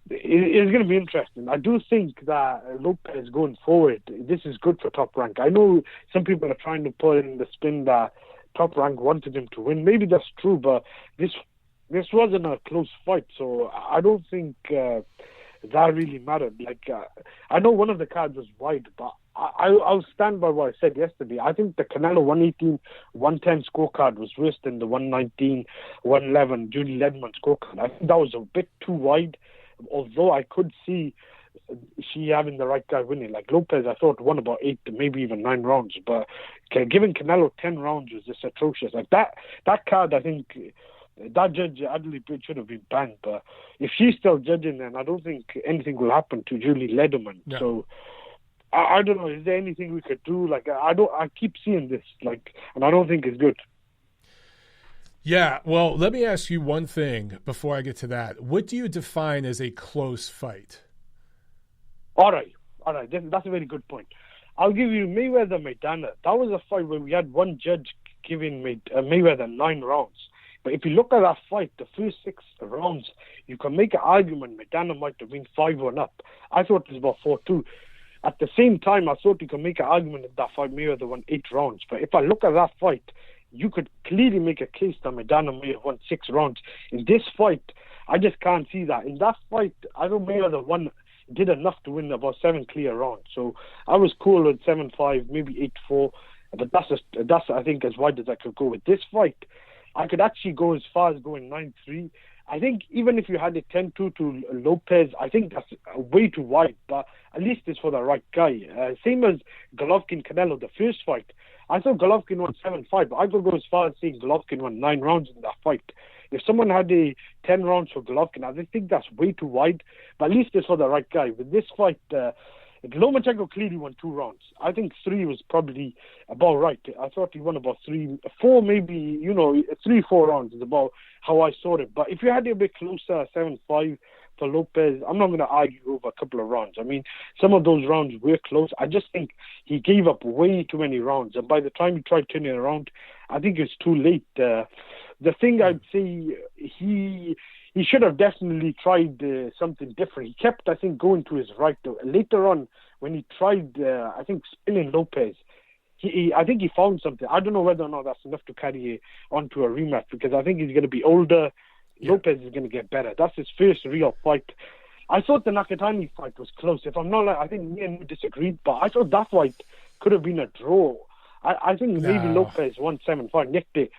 it's going to be interesting. I do think that Lopez going forward, this is good for Top Rank. I know some people are trying to put in the spin that Top Rank wanted him to win. Maybe that's true, but this wasn't a close fight, so I don't think that really mattered. Like, I know one of the cards was wide, but I'll stand by what I said yesterday. I think the Canelo 118-110 scorecard was worse than the 119-111 Julie Lederman scorecard. I think that was a bit too wide, although I could see she having the right guy winning. Like Lopez, I thought won about 8 to maybe even 9 rounds, but giving Canelo 10 rounds was just atrocious. Like that card, I think that judge Adley Bridge should have been banned. But if she's still judging, then I don't think anything will happen to Julie Lederman. Yeah. So I don't know. Is there anything we could do? Like I keep seeing this, like, and I don't think it's good. Yeah, well, let me ask you one thing before I get to that. What do you define as a close fight? All right. That's a very good point. I'll give you Mayweather-Maidana. That was a fight where we had one judge giving Mayweather 9 rounds. But if you look at that fight, the first 6 rounds, you can make an argument Maidana might have been 5-1 up. I thought it was about 4-2. At the same time, I thought you could make an argument that fight Mayweather won 8 rounds. But if I look at that fight, you could clearly make a case that Maidana may have won 6 rounds. In this fight, I just can't see that. In that fight, I know Mayweather did enough to win about 7 clear rounds. So I was cool with 7-5, maybe 8-4. But that's I think as wide as I could go. With this fight, I could actually go as far as going 9-3. I think even if you had a 10-2 to Lopez, I think that's way too wide. But at least it's for the right guy. Same as Golovkin-Canelo, the first fight. I thought Golovkin won 7-5, but I could go as far as saying Golovkin won 9 rounds in that fight. If someone had a 10 rounds for Golovkin, I think that's way too wide. But at least it's for the right guy. With this fight, Lomachenko clearly won 2 rounds. I think 3 was probably about right. I thought he won about 4 maybe, 3-4 rounds is about how I saw it. But if you had it a bit closer, 7-5 for Lopez, I'm not going to argue over a couple of rounds. I mean, some of those rounds were close. I just think he gave up way too many rounds. And by the time he tried turning around, I think it's too late. The thing I'd say, he should have definitely tried something different. He kept, I think, going to his right. Later on, when he tried, I think, spinning Lopez, I think he found something. I don't know whether or not that's enough to carry on to a rematch, because I think he's going to be older. Yeah. Lopez is going to get better. That's his first real fight. I thought the Nakatani fight was close. If I'm not I think me and you disagreed, but I thought that fight could have been a draw. I think maybe Lopez won 7-5, nicked it.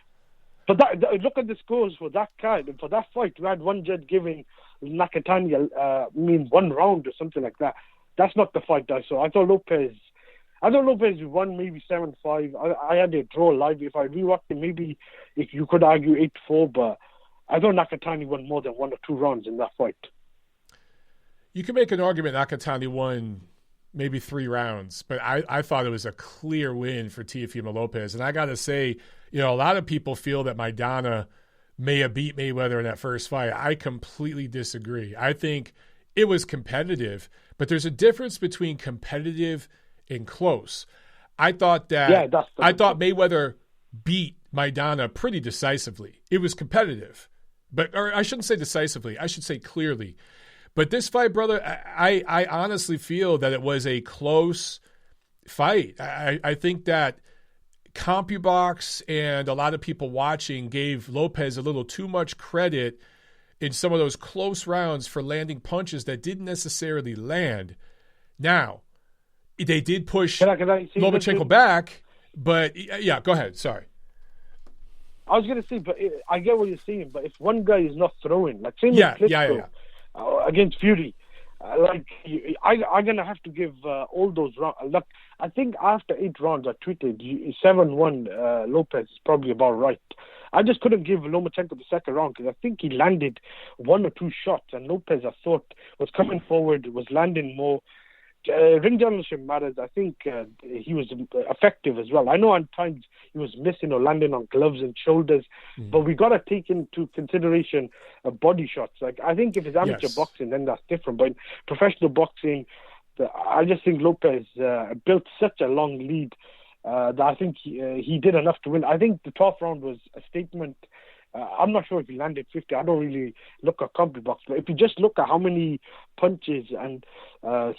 But look at the scores for that card. And for that fight, we had one judge giving Nakatani 1 round or something like that. That's not the fight I saw. I thought Lopez won maybe 7-5. I had a draw live. If I rewatched it, maybe if you could argue 8-4, but I thought Nakatani won more than 1 or 2 rounds in that fight. You can make an argument Nakatani won maybe 3 rounds, but I thought it was a clear win for Teofimo Lopez. And I got to say, a lot of people feel that Maidana may have beat Mayweather in that first fight. I completely disagree. I think it was competitive, but there's a difference between competitive and close. I thought Mayweather beat Maidana pretty decisively. It was competitive, or I shouldn't say decisively. I should say clearly. But this fight, brother, I honestly feel that it was a close fight. I think that CompuBox and a lot of people watching gave Lopez a little too much credit in some of those close rounds for landing punches that didn't necessarily land. Now, they did push Lomachenko back, but yeah, go ahead. Sorry. I was going to say, but I get what you're saying, but if one guy is not throwing, like same with Klitschko, against Fury, I'm going to have to give all those rounds. Look, I think after 8 rounds, I tweeted 7-1 Lopez is probably about right. I just couldn't give Lomachenko the second round because I think he landed 1 or 2 shots, and Lopez, I thought, was coming forward, was landing more. Ring generalship matters. I think he was effective as well. I know at times he was missing or landing on gloves and shoulders, but we got to take into consideration body shots. Like I think if it's amateur boxing, then that's different. But in professional boxing, I just think Lopez built such a long lead that I think he did enough to win. I think the 12th round was a statement. I'm not sure if he landed 50. I don't really look at CompuBox, but if you just look at how many punches and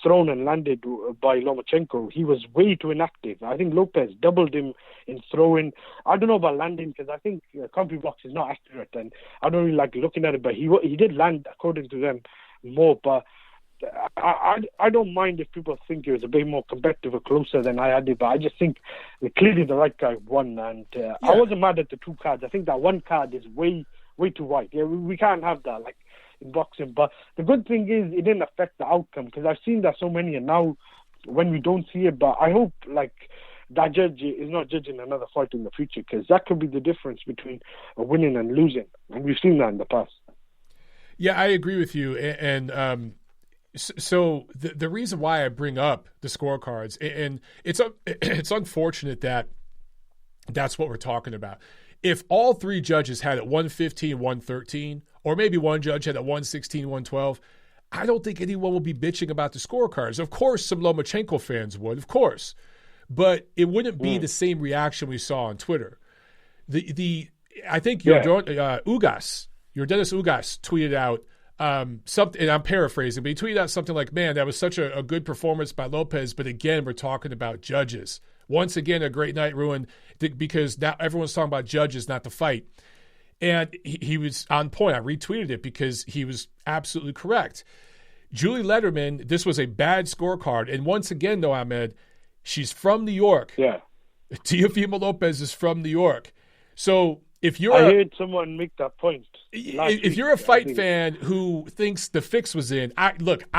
thrown and landed by Lomachenko, he was way too inactive. I think Lopez doubled him in throwing. I don't know about landing because I think CompuBox is not accurate, and I don't really like looking at it. But he did land according to them more. But I don't mind if people think it was a bit more competitive or closer than I had it, but I just think clearly the right guy won, and I wasn't mad at the two cards. I think that one card is way too wide. Yeah, we can't have that like in boxing. But the good thing is it didn't affect the outcome, because I've seen that so many, and now when we don't see it, but I hope like that judge is not judging another fight in the future, because that could be the difference between winning and losing, and we've seen that in the past. Yeah, I agree with you, and so the reason why I bring up the scorecards, and it's unfortunate that that's what we're talking about. If all three judges had it 115, 113, or maybe one judge had it 116, 112, I don't think anyone will be bitching about the scorecards. Of course, some Lomachenko fans would, of course, but it wouldn't be the same reaction we saw on Twitter. I think your Dennis Ugas tweeted out something, and I'm paraphrasing, but he tweeted out something like, man, that was such a good performance by Lopez, but again, we're talking about judges. Once again, a great night ruined because now everyone's talking about judges, not the fight. And he was on point. I retweeted it because he was absolutely correct. Julie Lederman, this was a bad scorecard. And once again, though, Ahmed, she's from New York. Yeah. Teofimo Lopez is from New York. So if you're I heard someone make that point. If you're a fight fan who thinks the fix was in, I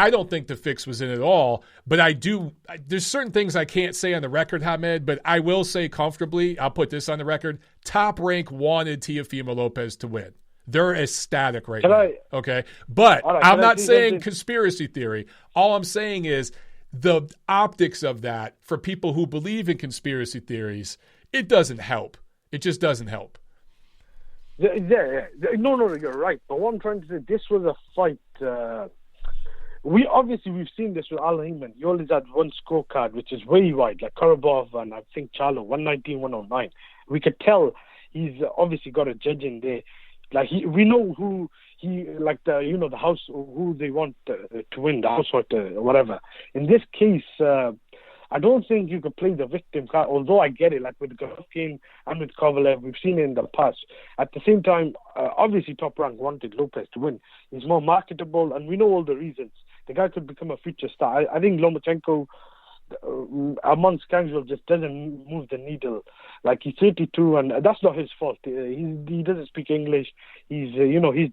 don't think the fix was in at all, but I do. There's certain things I can't say on the record, Hamed, but I will say comfortably, I'll put this on the record, Top Rank wanted Teofimo Lopez to win. They're ecstatic right now. Okay? But I'm not saying conspiracy theory. All I'm saying is the optics of that for people who believe in conspiracy theories, it doesn't help. It just doesn't help. Yeah. No, you're right. But what I'm trying to say, this was a fight. We've seen this with Al Heyman. He always had one scorecard, which is way wide, like Karabov and I think Charlo, 119, 109. We could tell he's obviously got a judge in there. Like we know who the house, who they want to win, the house or whatever. In this case, I don't think you could play the victim card, although I get it, like with Golovkin and with Kovalev, we've seen it in the past. At the same time, obviously Top Rank wanted Lopez to win. He's more marketable, and we know all the reasons. The guy could become a future star. I think Lomachenko, amongst casual, just doesn't move the needle. Like, he's 32, and that's not his fault. He doesn't speak English. He's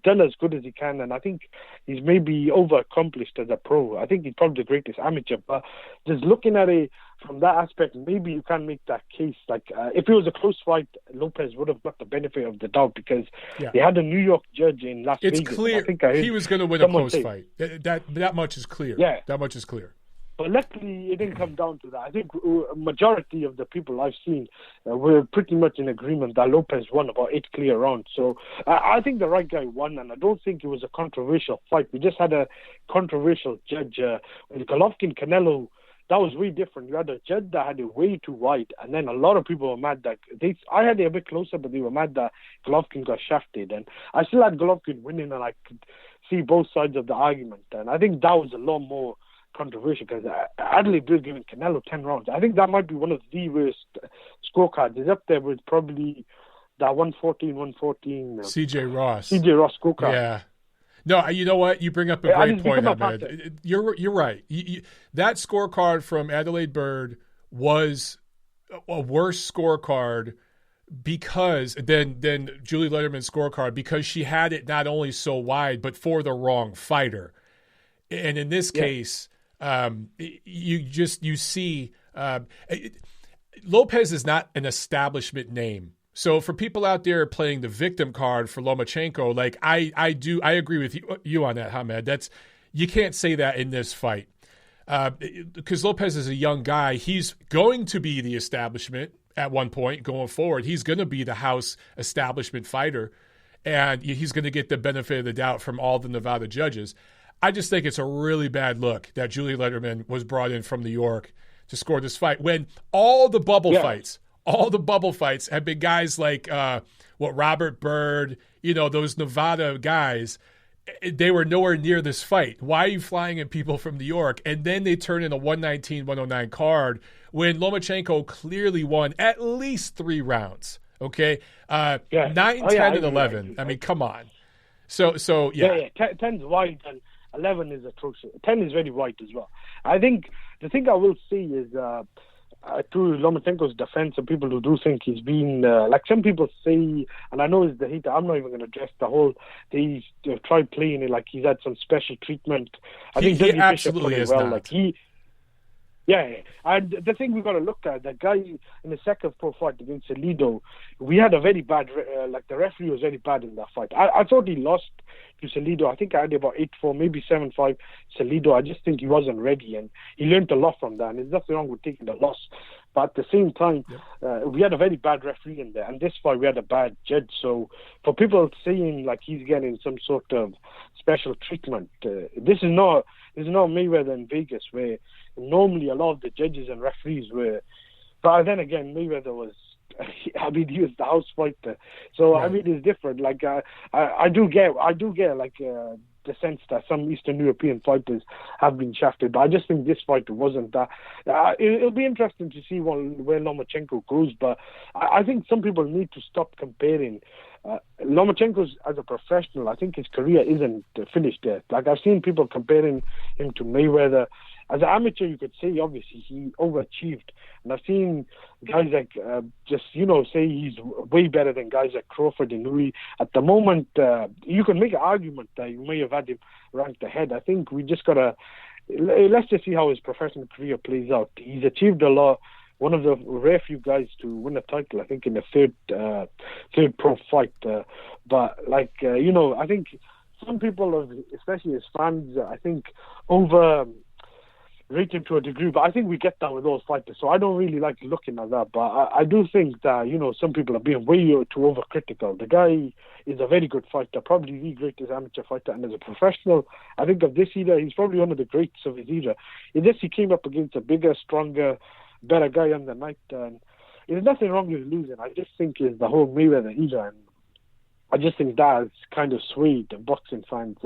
done as good as he can, and I think he's maybe over-accomplished as a pro. I think he's probably the greatest amateur, but just looking at it from that aspect, maybe you can make that case. Like, if it was a close fight, Lopez would have got the benefit of the doubt, because they had a New York judge in Las Vegas. It's clear he was going to win a close fight. That much is clear. Yeah. That much is clear. But luckily, it didn't come down to that. I think a majority of the people I've seen were pretty much in agreement that Lopez won about 8 clear rounds. So I think the right guy won, and I don't think it was a controversial fight. We just had a controversial judge. With Golovkin, Canelo, that was way different. You had a judge that had it way too wide, and then a lot of people were mad that I had it a bit closer, but they were mad that Golovkin got shafted. And I still had Golovkin winning, and I could see both sides of the argument. And I think that was a lot more controversial, because Adelaide Bill giving Canelo 10 rounds. I think that might be one of the worst scorecards. It's up there with probably that 114 CJ Ross scorecard. Yeah. No, you know what? You bring up a great point, Ahmed. You're right. That scorecard from Adelaide Bird was a worse scorecard than Julie Lederman's scorecard, because she had it not only so wide, but for the wrong fighter. And in this case, you see Lopez is not an establishment name. So for people out there playing the victim card for Lomachenko, like I agree with you on that, Hamed. You can't say that in this fight, because Lopez is a young guy. He's going to be the establishment at one point going forward. He's going to be the house establishment fighter, and he's going to get the benefit of the doubt from all the Nevada judges. I just think it's a really bad look that Julie Letterman was brought in from New York to score this fight when all the bubble fights have been guys like Robert Byrd, those Nevada guys. They were nowhere near this fight. Why are you flying in people from New York? And then they turn in a 119-109 card when Lomachenko clearly won at least 3 rounds. Okay? 9, 10, and 11. I mean, come on. So yeah. 10's wide and 11 is atrocious. 10 is very wide as well. I think the thing I will say is to Lomachenko's defense, some people who do think he's been, like some people say, and I know it's the heat, I'm not even going to address the whole, they tried playing it like he's had some special treatment. I think he absolutely is well. Not. Like and the thing we've got to look at, that guy in the second pro fight against Salido, we had a very bad, the referee was very bad in that fight. I thought he lost to Salido. I think I had about 8-4, maybe 7-5 Salido. I just think he wasn't ready, and he learned a lot from that, and there's nothing wrong with taking the loss. But at the same time, we had a very bad referee in there, and this fight we had a bad judge. So for people saying like he's getting some sort of special treatment, this is not Mayweather in Vegas, where normally a lot of the judges and referees were. But then again, Mayweather was, he was the house fighter. So right. It's different. Like I do get like the sense that some Eastern European fighters have been shafted, but I just think this fight wasn't that. It'll be interesting to see where Lomachenko goes, but I think some people need to stop comparing. Lomachenko's as a professional, I think his career isn't finished yet. Like I've seen people comparing him to Mayweather. As an amateur, you could say obviously he overachieved, and I've seen guys like say he's way better than guys like Crawford and Louis. At the moment, you can make an argument that you may have had him ranked ahead. I think we just gotta let's just see how his professional career plays out. He's achieved a lot. One of the rare few guys to win a title, I think, in the third pro fight. But I think some people, especially as fans, I think overrate him to a degree. But I think we get that with those fighters. So I don't really like looking at that. But I do think that, some people are being way too overcritical. The guy is a very good fighter, probably the greatest amateur fighter. And as a professional, I think of this era, he's probably one of the greats of his era. In this, he came up against a bigger, stronger, better guy on the night, and there's nothing wrong with losing. I just think it's the whole Mayweather era, and I just think that's kind of swayed the boxing fans.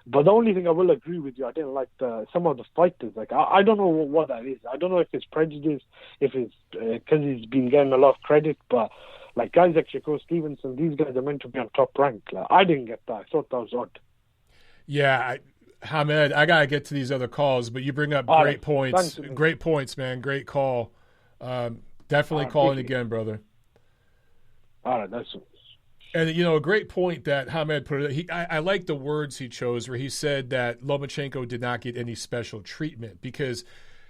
But the only thing I will agree with you, I didn't like some of the fighters. Like I don't know what that is. I don't know if it's prejudice, if it's because he's been getting a lot of credit. But like guys like Shakur Stevenson, these guys are meant to be on top rank. Like, I didn't get that. I thought that was odd. Yeah. Hamed, I got to get to these other calls, but you bring up great points. Great points, man. Great call. Definitely calling again, brother. All right, that's it. And, a great point that Hamed put it. I like the words he chose where he said that Lomachenko did not get any special treatment, because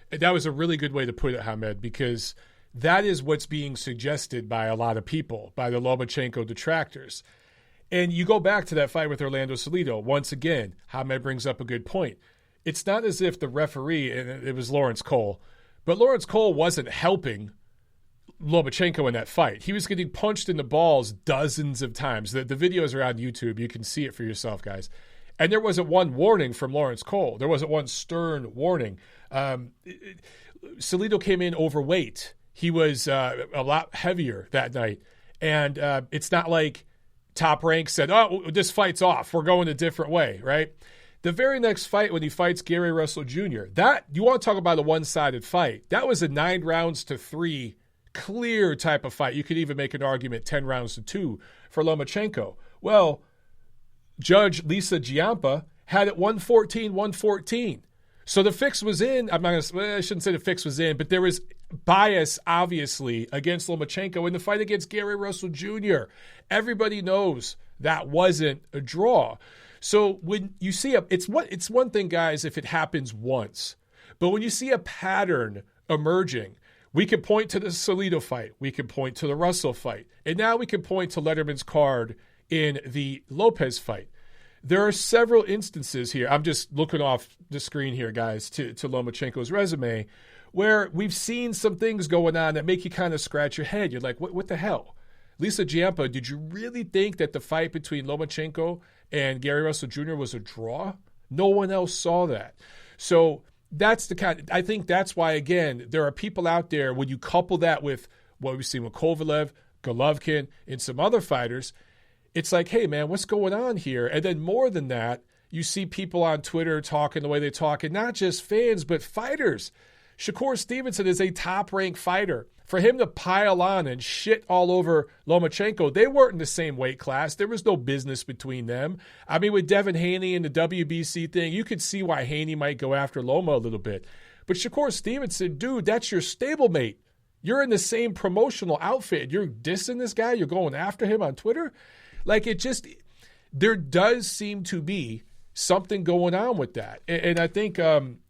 that was a really good way to put it, Hamed, because that is what's being suggested by a lot of people, by the Lomachenko detractors. And you go back to that fight with Orlando Salido. Once again, Hamed brings up a good point. It's not as if the referee, and it was Lawrence Cole, but Lawrence Cole wasn't helping Lomachenko in that fight. He was getting punched in the balls dozens of times. The videos are on YouTube. You can see it for yourself, guys. And there wasn't one warning from Lawrence Cole. There wasn't one stern warning. Salido came in overweight. He was a lot heavier that night. And it's not like Top Rank said, oh, this fight's off. We're going a different way, right? The very next fight when he fights Gary Russell Jr., that, you want to talk about a one-sided fight. That was a 9-3 clear type of fight. You could even make an argument 10-2 for Lomachenko. Well, Judge Lisa Giampa had it 114-114. So the fix was in. I shouldn't say the fix was in, but there was bias, obviously, against Lomachenko in the fight against Gary Russell Jr. Everybody knows that wasn't a draw. So when you see it's one thing, guys, if it happens once, but when you see a pattern emerging, we can point to the Salido fight, we can point to the Russell fight, and now we can point to Letterman's card in the Lopez fight. There are several instances here. I'm just looking off the screen here, guys, to Lomachenko's resume, where we've seen some things going on that make you kind of scratch your head. You're like, what the hell? Lisa Giampa, did you really think that the fight between Lomachenko and Gary Russell Jr. was a draw? No one else saw that. So that's the kind. I think that's why, again, there are people out there, when you couple that with what we've seen with Kovalev, Golovkin, and some other fighters, it's like, hey, man, what's going on here? And then more than that, you see people on Twitter talking the way they talk, and not just fans, but fighters. Shakur Stevenson is a top-ranked fighter. For him to pile on and shit all over Lomachenko, they weren't in the same weight class. There was no business between them. I mean, with Devin Haney and the WBC thing, you could see why Haney might go after Loma a little bit. But Shakur Stevenson, dude, that's your stablemate. You're in the same promotional outfit. You're dissing this guy. You're going after him on Twitter. Like, it just, there does seem to be something going on with that. And I think,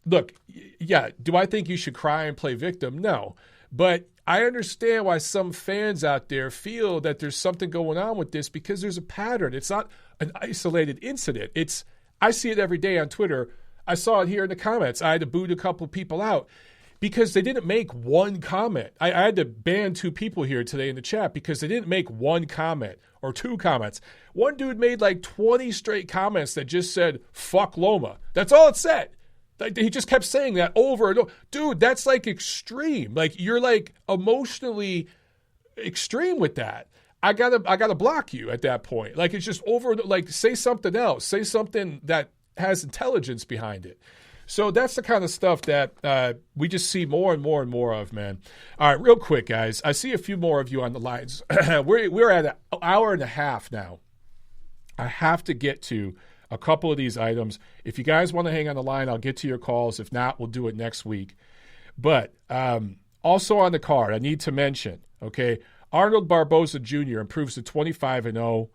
look, yeah, do I think you should cry and play victim? No. But I understand why some fans out there feel that there's something going on with this, because there's a pattern. It's not an isolated incident. I see it every day on Twitter. I saw it here in the comments. I had to boot a couple people out because they didn't make one comment. I had to ban 2 people here today in the chat because they didn't make one comment or 2 comments. One dude made like 20 straight comments that just said, fuck Loma. That's all it said. Like, he just kept saying that over and over. Dude, that's like extreme. Like, you're like emotionally extreme with that. I gotta block you at that point. Like, it's just over. Like, say something else. Say something that has intelligence behind it. So that's the kind of stuff that we just see more and more and more of, man. All right, real quick, guys. I see a few more of you on the lines. We're at an hour and a half now. I have to get to a couple of these items. If you guys want to hang on the line, I'll get to your calls. If not, we'll do it next week. But also on the card, I need to mention, okay, Arnold Barboza Jr. improves to 25-0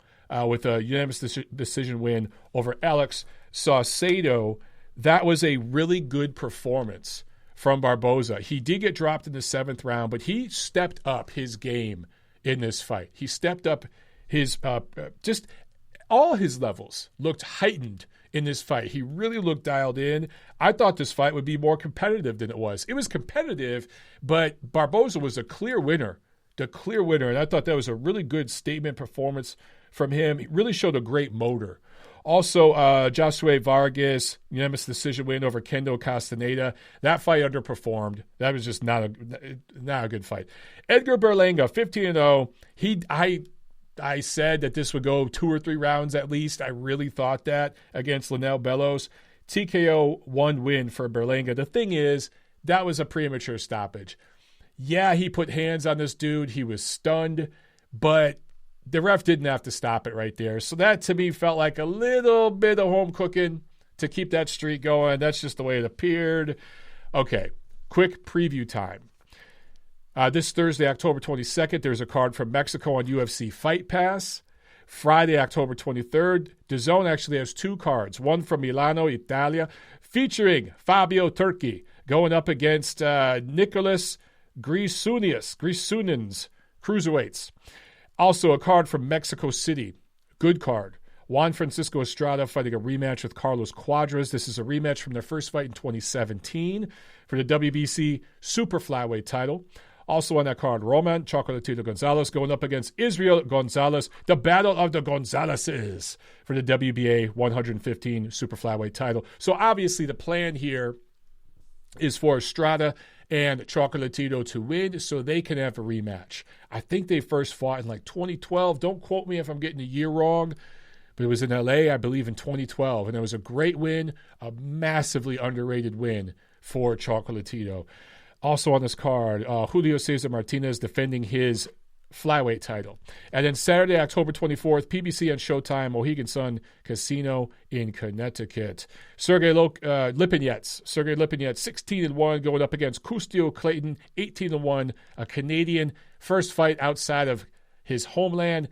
with a unanimous decision win over Alex Saucedo. That was a really good performance from Barboza. He did get dropped in the 7th round, but he stepped up his game in this fight. He stepped up his just all his levels looked heightened in this fight. He really looked dialed in. I thought this fight would be more competitive than it was. It was competitive, but Barboza was the clear winner, and I thought that was a really good statement performance from him. He really showed a great motor. Also, Josué Vargas, unanimous decision win over Kendo Castaneda. That fight underperformed. That was just not a good fight. Edgar Berlanga, 15-0. I said that this would go 2 or 3 rounds at least. I really thought that against Linnell Bellows. TKO 1 win for Berlanga. The thing is, that was a premature stoppage. Yeah, he put hands on this dude. He was stunned, but the ref didn't have to stop it right there. So that, to me, felt like a little bit of home cooking to keep that streak going. That's just the way it appeared. Okay, quick preview time. This Thursday, October 22nd, there's a card from Mexico on UFC Fight Pass. Friday, October 23rd, DAZN actually has 2 cards. One from Milano, Italia, featuring Fabio Turchi going up against Nicholas Grisunins, cruiserweights. Also, a card from Mexico City. Good card. Juan Francisco Estrada fighting a rematch with Carlos Cuadras. This is a rematch from their first fight in 2017 for the WBC Super Flyweight title. Also on that card, Roman Chocolatito Gonzalez going up against Israel Gonzalez. The battle of the Gonzalezes for the WBA 115 Super Flyweight title. So obviously the plan here is for Estrada and Chocolatito to win so they can have a rematch. I think they first fought in like 2012. Don't quote me if I'm getting the year wrong, but it was in LA, I believe, in 2012. And it was a great win, a massively underrated win for Chocolatito. Also on this card, Julio Cesar Martinez defending his flyweight title. And then Saturday, October 24th, PBC on Showtime, Mohegan Sun Casino in Connecticut. Sergey Lipinets, 16-1, going up against Custio Clayton, 18-1, a Canadian. First fight outside of his homeland,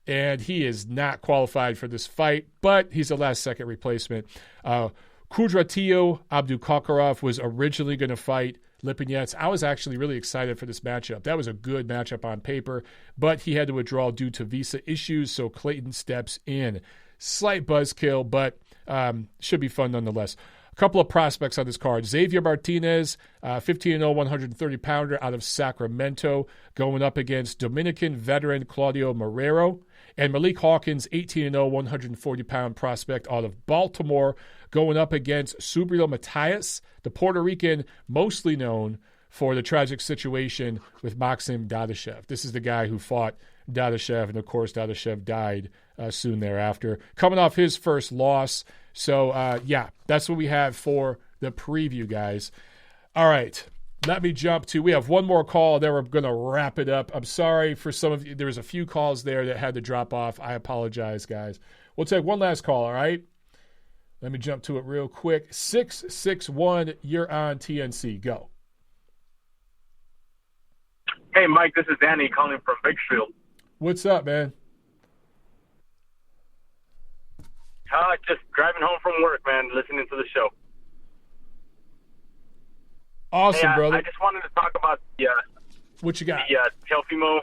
and he is not qualified for this fight, but he's a last-second replacement. Kudratillo Abdukakarov was originally going to fight Lipinets. I was actually really excited for this matchup. That was a good matchup on paper, but he had to withdraw due to visa issues, so Clayton steps in. Slight buzzkill, but should be fun nonetheless. A couple of prospects on this card. Xavier Martinez, 15-0, 130-pounder out of Sacramento, going up against Dominican veteran Claudio Marrero. And Malik Hawkins, 18-0, 140-pound prospect out of Baltimore, going up against Subriel Matias, the Puerto Rican, mostly known for the tragic situation with Maxim Dadashev. This is the guy who fought Dadashev, and of course Dadashev died soon thereafter, coming off his first loss. So, that's what we have for the preview, guys. All right, let me jump to, we have one more call, then we're going to wrap it up. I'm sorry for some of you. There was a few calls there that had to drop off. I apologize, guys. We'll take one last call, all right? Let me jump to it real quick. 661, you're on TNC. Go. Hey, Mike, this is Danny calling from Bakersfield. What's up, man? Just driving home from work, man, listening to the show. Awesome, hey, brother. I just wanted to talk about the what you got? The Teofimo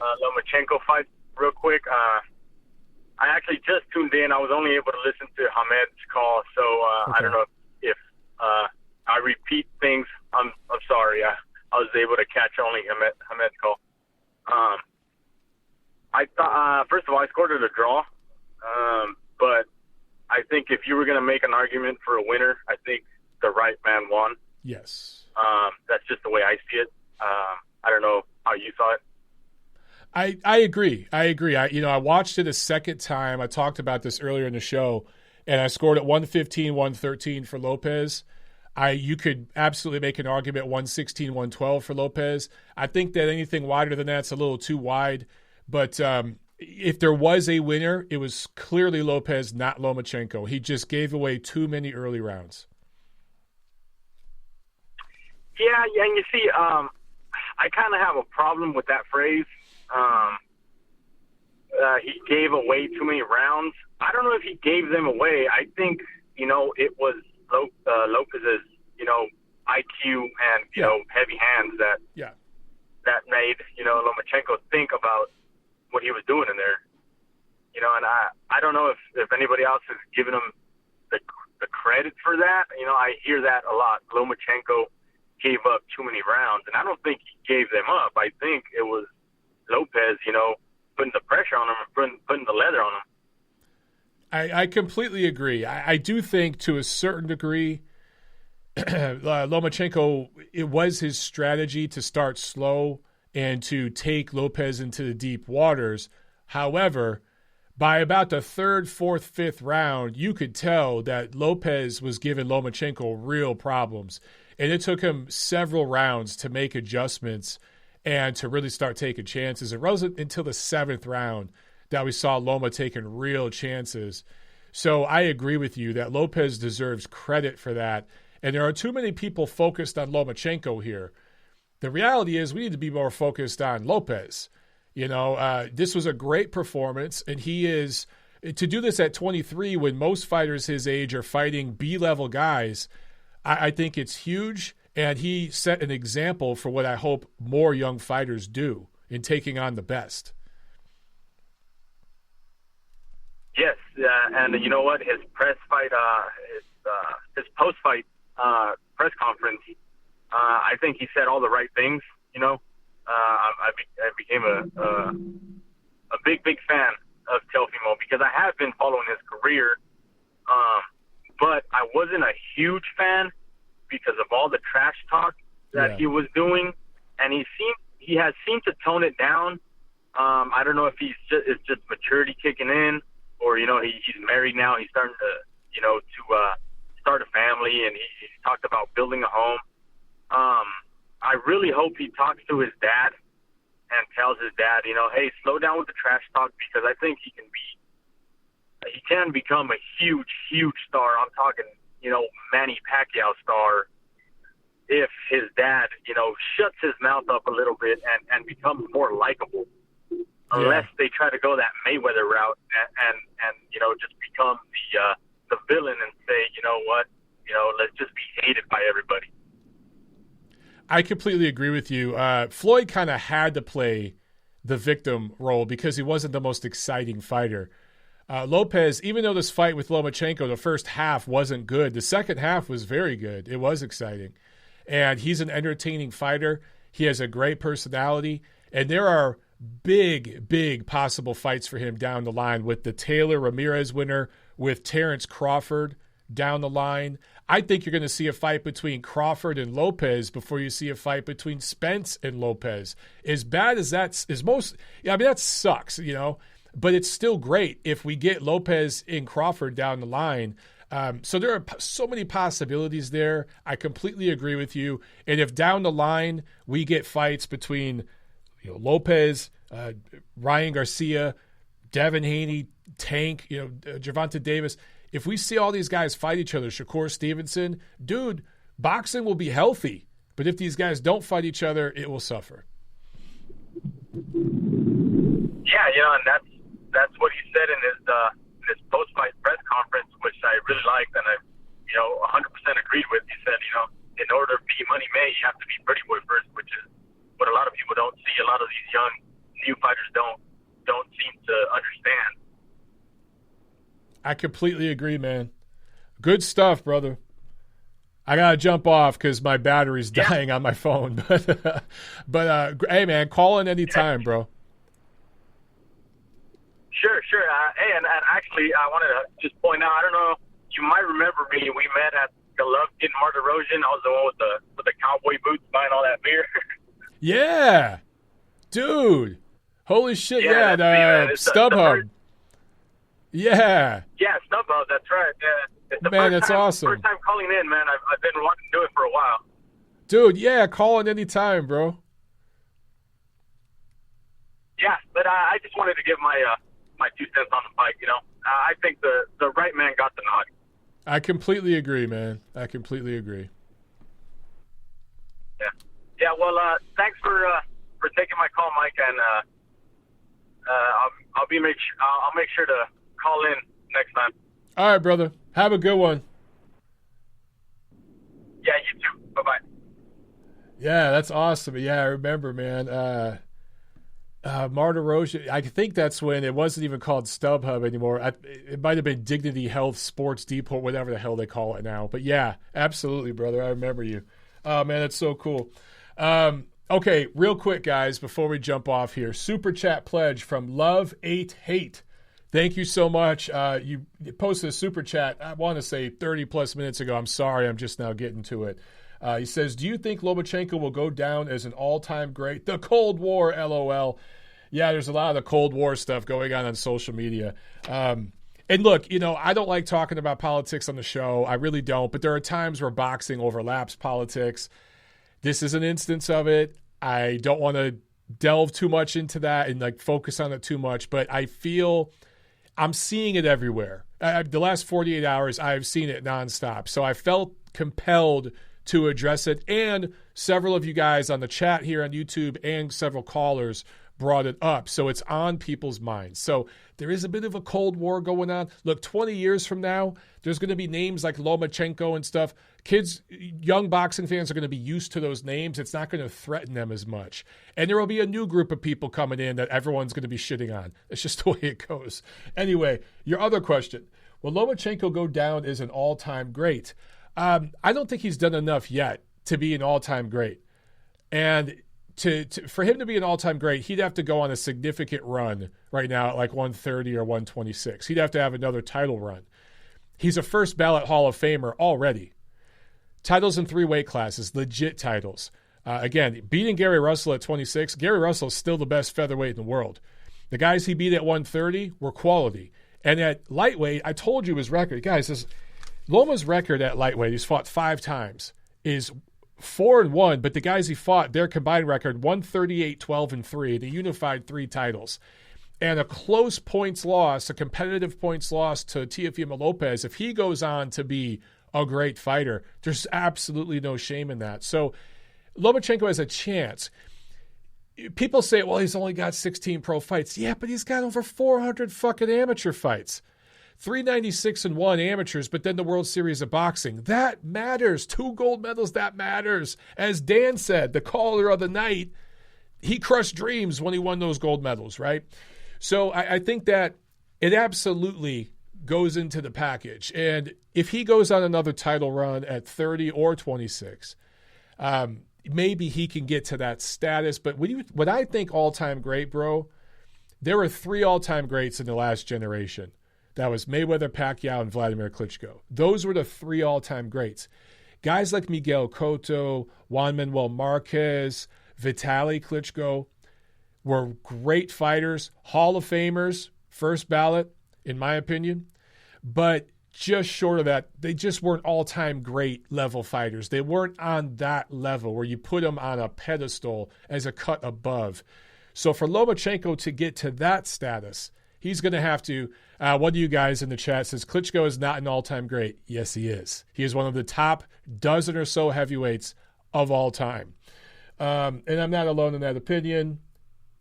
Lomachenko fight real quick. I actually just tuned in. I was only able to listen to Hamed's call, so Okay. I don't know if I repeat things. I'm sorry. I was able to catch only Hamed's call. I thought first of all, I scored it a draw, but I think if you were going to make an argument for a winner, I think the right man won. Yes. That's just the way I see it. I don't know how you saw it. I agree. I watched it a second time. I talked about this earlier in the show, and I scored at 115, 113 for Lopez. You could absolutely make an argument 116, 112 for Lopez. I think that anything wider than that's a little too wide. But if there was a winner, it was clearly Lopez, not Lomachenko. He just gave away too many early rounds. Yeah, and you see, I kind of have a problem with that phrase. He gave away too many rounds. I don't know if he gave them away. I think, it was Lopez's, IQ and, heavy hands that made, Lomachenko think about what he was doing in there. And I don't know if anybody else has given him the credit for that. I hear that a lot. Lomachenko gave up too many rounds, and I don't think he gave them up. I think it was Lopez, putting the pressure on him and putting the leather on him. I completely agree. I do think to a certain degree, Lomachenko, it was his strategy to start slow and to take Lopez into the deep waters. However, by about the third, fourth, fifth round, you could tell that Lopez was giving Lomachenko real problems. And it took him several rounds to make adjustments and to really start taking chances. It wasn't until the seventh round that we saw Loma taking real chances. So I agree with you that Lopez deserves credit for that. And there are too many people focused on Lomachenko here. The reality is we need to be more focused on Lopez. This was a great performance, and he is – to do this at 23 when most fighters his age are fighting B-level guys, I think it's huge, and he set an example for what I hope more young fighters do in taking on the best. Yes, and you know what? His press fight, his post-fight press conference, I think he said all the right things. I became a big fan of Teofimo because I have been following his career, but I wasn't a huge fan because of all the trash talk that he was doing, and he has seemed to tone it down. I don't know if it's just maturity kicking in, or he's married now. He's starting to start a family, and he's talked about building a home. I really hope he talks to his dad and tells his dad, hey, slow down with the trash talk, because I think he can become a huge star. I'm talking, Manny Pacquiao star, if his dad, shuts his mouth up a little bit and becomes more likable. Unless they try to go that Mayweather route and just become the villain and say, let's just be hated by everybody. I completely agree with you. Floyd kind of had to play the victim role because he wasn't the most exciting fighter. Lopez, even though this fight with Lomachenko, the first half wasn't good, the second half was very good. It was exciting. And he's an entertaining fighter. He has a great personality. And there are big possible fights for him down the line with the Taylor Ramirez winner, with Terence Crawford down the line. I think you're going to see a fight between Crawford and Lopez before you see a fight between Spence and Lopez. As bad as that sucks, but it's still great if we get Lopez and Crawford down the line. So there are so many possibilities there. I completely agree with you. And if down the line we get fights between Lopez, Ryan Garcia, Devin Haney, Tank, Gervonta Davis, if we see all these guys fight each other, Shakur Stevenson, dude, boxing will be healthy. But if these guys don't fight each other, it will suffer. Yeah, and that's what he said in his post-fight press conference, which I really liked, and I 100% agreed with. He said, in order to be Money May, you have to be Pretty Boy first, which is what a lot of people don't see. A lot of these young new fighters don't seem to understand. I completely agree, man. Good stuff, brother. I gotta jump off because my battery's dying on my phone. But hey, man, call in anytime, bro. Sure. Hey, and actually, I wanted to just point out. I don't know. You might remember me. We met at Golovkin Mart Erosion. I was the one with the cowboy boots buying all that beer. Yeah, dude. Holy shit! Yeah, StubHub. Yeah, StubHub. That's right. Yeah, it's the man, that's awesome. First time calling in, man. I've been wanting to do it for a while. Dude, yeah, call in anytime, bro. Yeah, but I just wanted to give my 2 cents on the fight. I think the right man got the nod. I completely agree, man. I completely agree. Yeah. Well, thanks for taking my call, Mike, and I'll make sure to call in next time. All right, brother. Have a good one. Yeah, you too. Bye-bye. Yeah, that's awesome. Yeah, I remember, man. Mart Erosion, I think that's when it wasn't even called StubHub anymore. It might have been Dignity Health Sports Depot, whatever the hell they call it now. But yeah, absolutely, brother. I remember you. Oh, man, that's so cool. Okay, real quick, guys, before we jump off here. Super Chat pledge from Love 8 Hate. Thank you so much. You posted a Super Chat, I want to say 30-plus minutes ago. I'm sorry, I'm just now getting to it. He says, do you think Lomachenko will go down as an all-time great? The Cold War, LOL. Yeah, there's a lot of the Cold War stuff going on social media. And look, I don't like talking about politics on the show. I really don't. But there are times where boxing overlaps politics. This is an instance of it. I don't want to delve too much into that and focus on it too much. But I feel I'm seeing it everywhere. The last 48 hours, I've seen it nonstop. So I felt compelled to address it. And several of you guys on the chat here on YouTube and several callers brought it up. So it's on people's minds. So there is a bit of a Cold War going on. Look, 20 years from now, there's going to be names like Lomachenko and stuff. Kids, young boxing fans are going to be used to those names. It's not going to threaten them as much. And there will be a new group of people coming in that everyone's going to be shitting on. It's just the way it goes. Anyway, your other question. Will Lomachenko go down as an all-time great? I don't think he's done enough yet to be an all-time great. And for him to be an all-time great, he'd have to go on a significant run right now at 130 or 126. He'd have to have another title run. He's a first ballot Hall of Famer already. Titles in 3 weight classes, legit titles. Again, beating Gary Russell at 26. Gary Russell is still the best featherweight in the world. The guys he beat at 130 were quality. And at lightweight, I told you his record. Guys, Loma's record at lightweight, he's fought 5 times, is 4-1, but the guys he fought, their combined record, 138, 12-3. They unified 3 titles. And a close points loss, a competitive points loss to Teofimo Lopez, if he goes on to be a great fighter, there's absolutely no shame in that. So Lomachenko has a chance. People say, well, he's only got 16 pro fights. Yeah, but he's got over 400 fucking amateur fights. 396-1 amateurs, but then the World Series of Boxing. That matters. 2 gold medals, that matters. As Dan said, the caller of the night, he crushed dreams when he won those gold medals, right? So I think that it absolutely goes into the package. And if he goes on another title run at 30 or 26, maybe he can get to that status. But when I think all-time great, bro, there were 3 all-time greats in the last generation. That was Mayweather, Pacquiao, and Vladimir Klitschko. Those were the 3 all-time greats. Guys like Miguel Cotto, Juan Manuel Marquez, Vitaly Klitschko were great fighters, Hall of Famers, first ballot, in my opinion. But just short of that, they just weren't all-time great level fighters. They weren't on that level where you put them on a pedestal as a cut above. So for Lomachenko to get to that status, he's going to have to, one of you guys in the chat says, Klitschko is not an all-time great. Yes, he is. He is one of the top dozen or so heavyweights of all time. And I'm not alone in that opinion.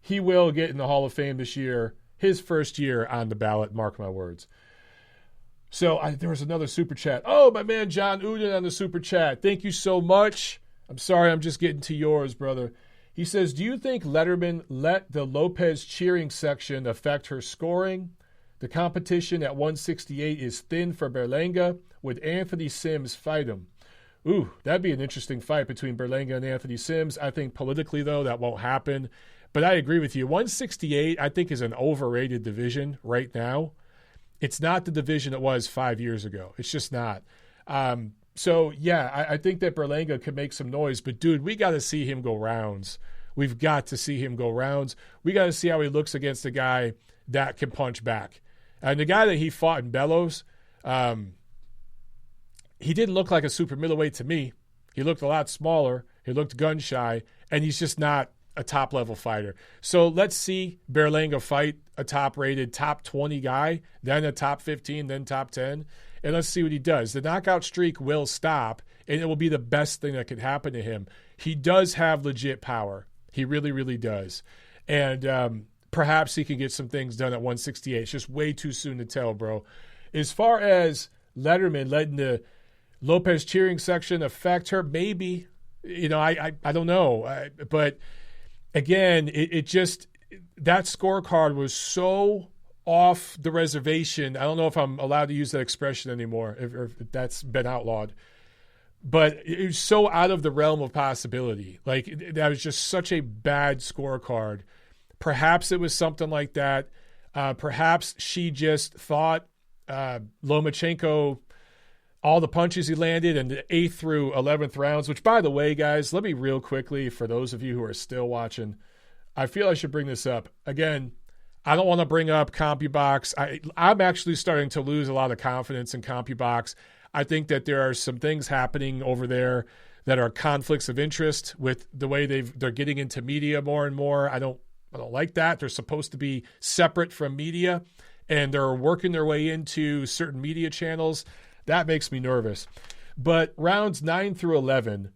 He will get in the Hall of Fame this year, his first year on the ballot, mark my words. So there was another super chat. Oh, my man John Uden on the super chat. Thank you so much. I'm sorry, I'm just getting to yours, brother. He says, do you think Letterman let the Lopez cheering section affect her scoring? The competition at 168 is thin for Berlanga. Would Anthony Sims fight him? Ooh, that'd be an interesting fight between Berlanga and Anthony Sims. I think politically, though, that won't happen. But I agree with you. 168, I think, is an overrated division right now. It's not the division it was 5 years ago. It's just not. So, yeah, I think that Berlanga could make some noise. But, dude, we got to see him go rounds. We've got to see him go rounds. We got to see how he looks against a guy that can punch back. And the guy that he fought in Bellows, he didn't look like a super middleweight to me. He looked a lot smaller. He looked gun shy. And he's just not a top-level fighter. So let's see Berlanga fight a top-rated, top 20 guy, then a top 15, then top 10. And let's see what he does. The knockout streak will stop, and it will be the best thing that could happen to him. He does have legit power. He really, really does. And perhaps he can get some things done at 168. It's just way too soon to tell, bro. As far as Letterman letting the Lopez cheering section affect her, maybe. You know, I don't know. But, again, it just – that scorecard was so – off the reservation. I don't know if I'm allowed to use that expression anymore, if that's been outlawed. But it was so out of the realm of possibility. Like, that was just such a bad scorecard. Perhaps it was something like that. Perhaps she just thought Lomachenko, all the punches he landed in the 8th through 11th rounds, which, by the way, guys, let me real quickly, for those of you who are still watching, I feel I should bring this up. Again, I don't want to bring up CompuBox. I'm actually starting to lose a lot of confidence in CompuBox. I think that there are some things happening over there that are conflicts of interest with the way they're getting into media more and more. I don't like that. They're supposed to be separate from media, and they're working their way into certain media channels. That makes me nervous. But rounds 9 through 11,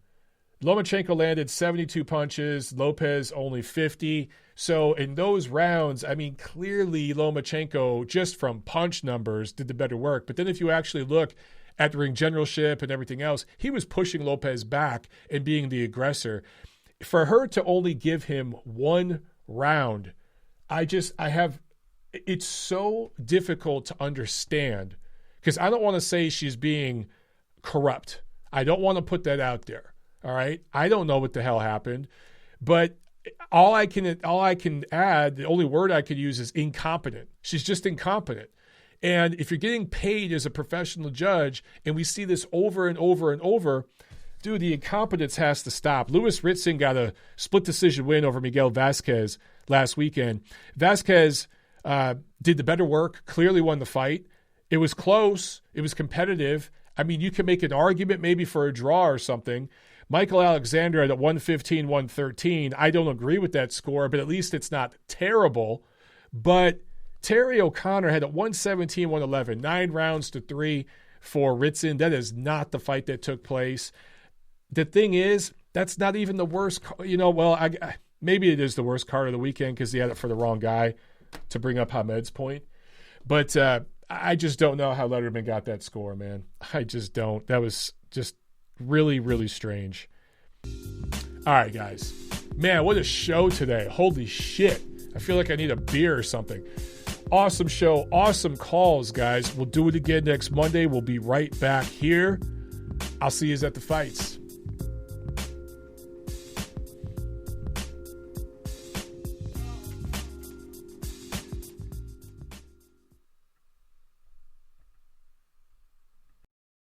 Lomachenko landed 72 punches, Lopez only 50. So in those rounds, I mean, clearly Lomachenko, just from punch numbers, did the better work. But then if you actually look at the ring generalship and everything else, he was pushing Lopez back and being the aggressor. For her to only give him one round, it's so difficult to understand, because I don't want to say she's being corrupt. I don't want to put that out there. All right. I don't know what the hell happened, but all I can add, the only word I could use is incompetent. She's just incompetent. And if you're getting paid as a professional judge, and we see this over and over and over, dude, the incompetence has to stop. Louis Ritson got a split decision win over Miguel Vasquez last weekend. Vasquez did the better work, clearly won the fight. It was close. It was competitive. I mean, you can make an argument maybe for a draw or something. Michael Alexander at 115, 113. I don't agree with that score, but at least it's not terrible. But Terry O'Connor had 117, 111, 9 rounds to 3 for Ritson. That is not the fight that took place. The thing is, that's not even the worst. Maybe it is the worst card of the weekend because he had it for the wrong guy, to bring up Hamed's point. But I just don't know how Letterman got that score, man. I just don't. That was just really, really strange. All right, guys. Man, what a show today. Holy shit. I feel like I need a beer or something. Awesome show. Awesome calls, guys. We'll do it again next Monday. We'll be right back here. I'll see you at the fights.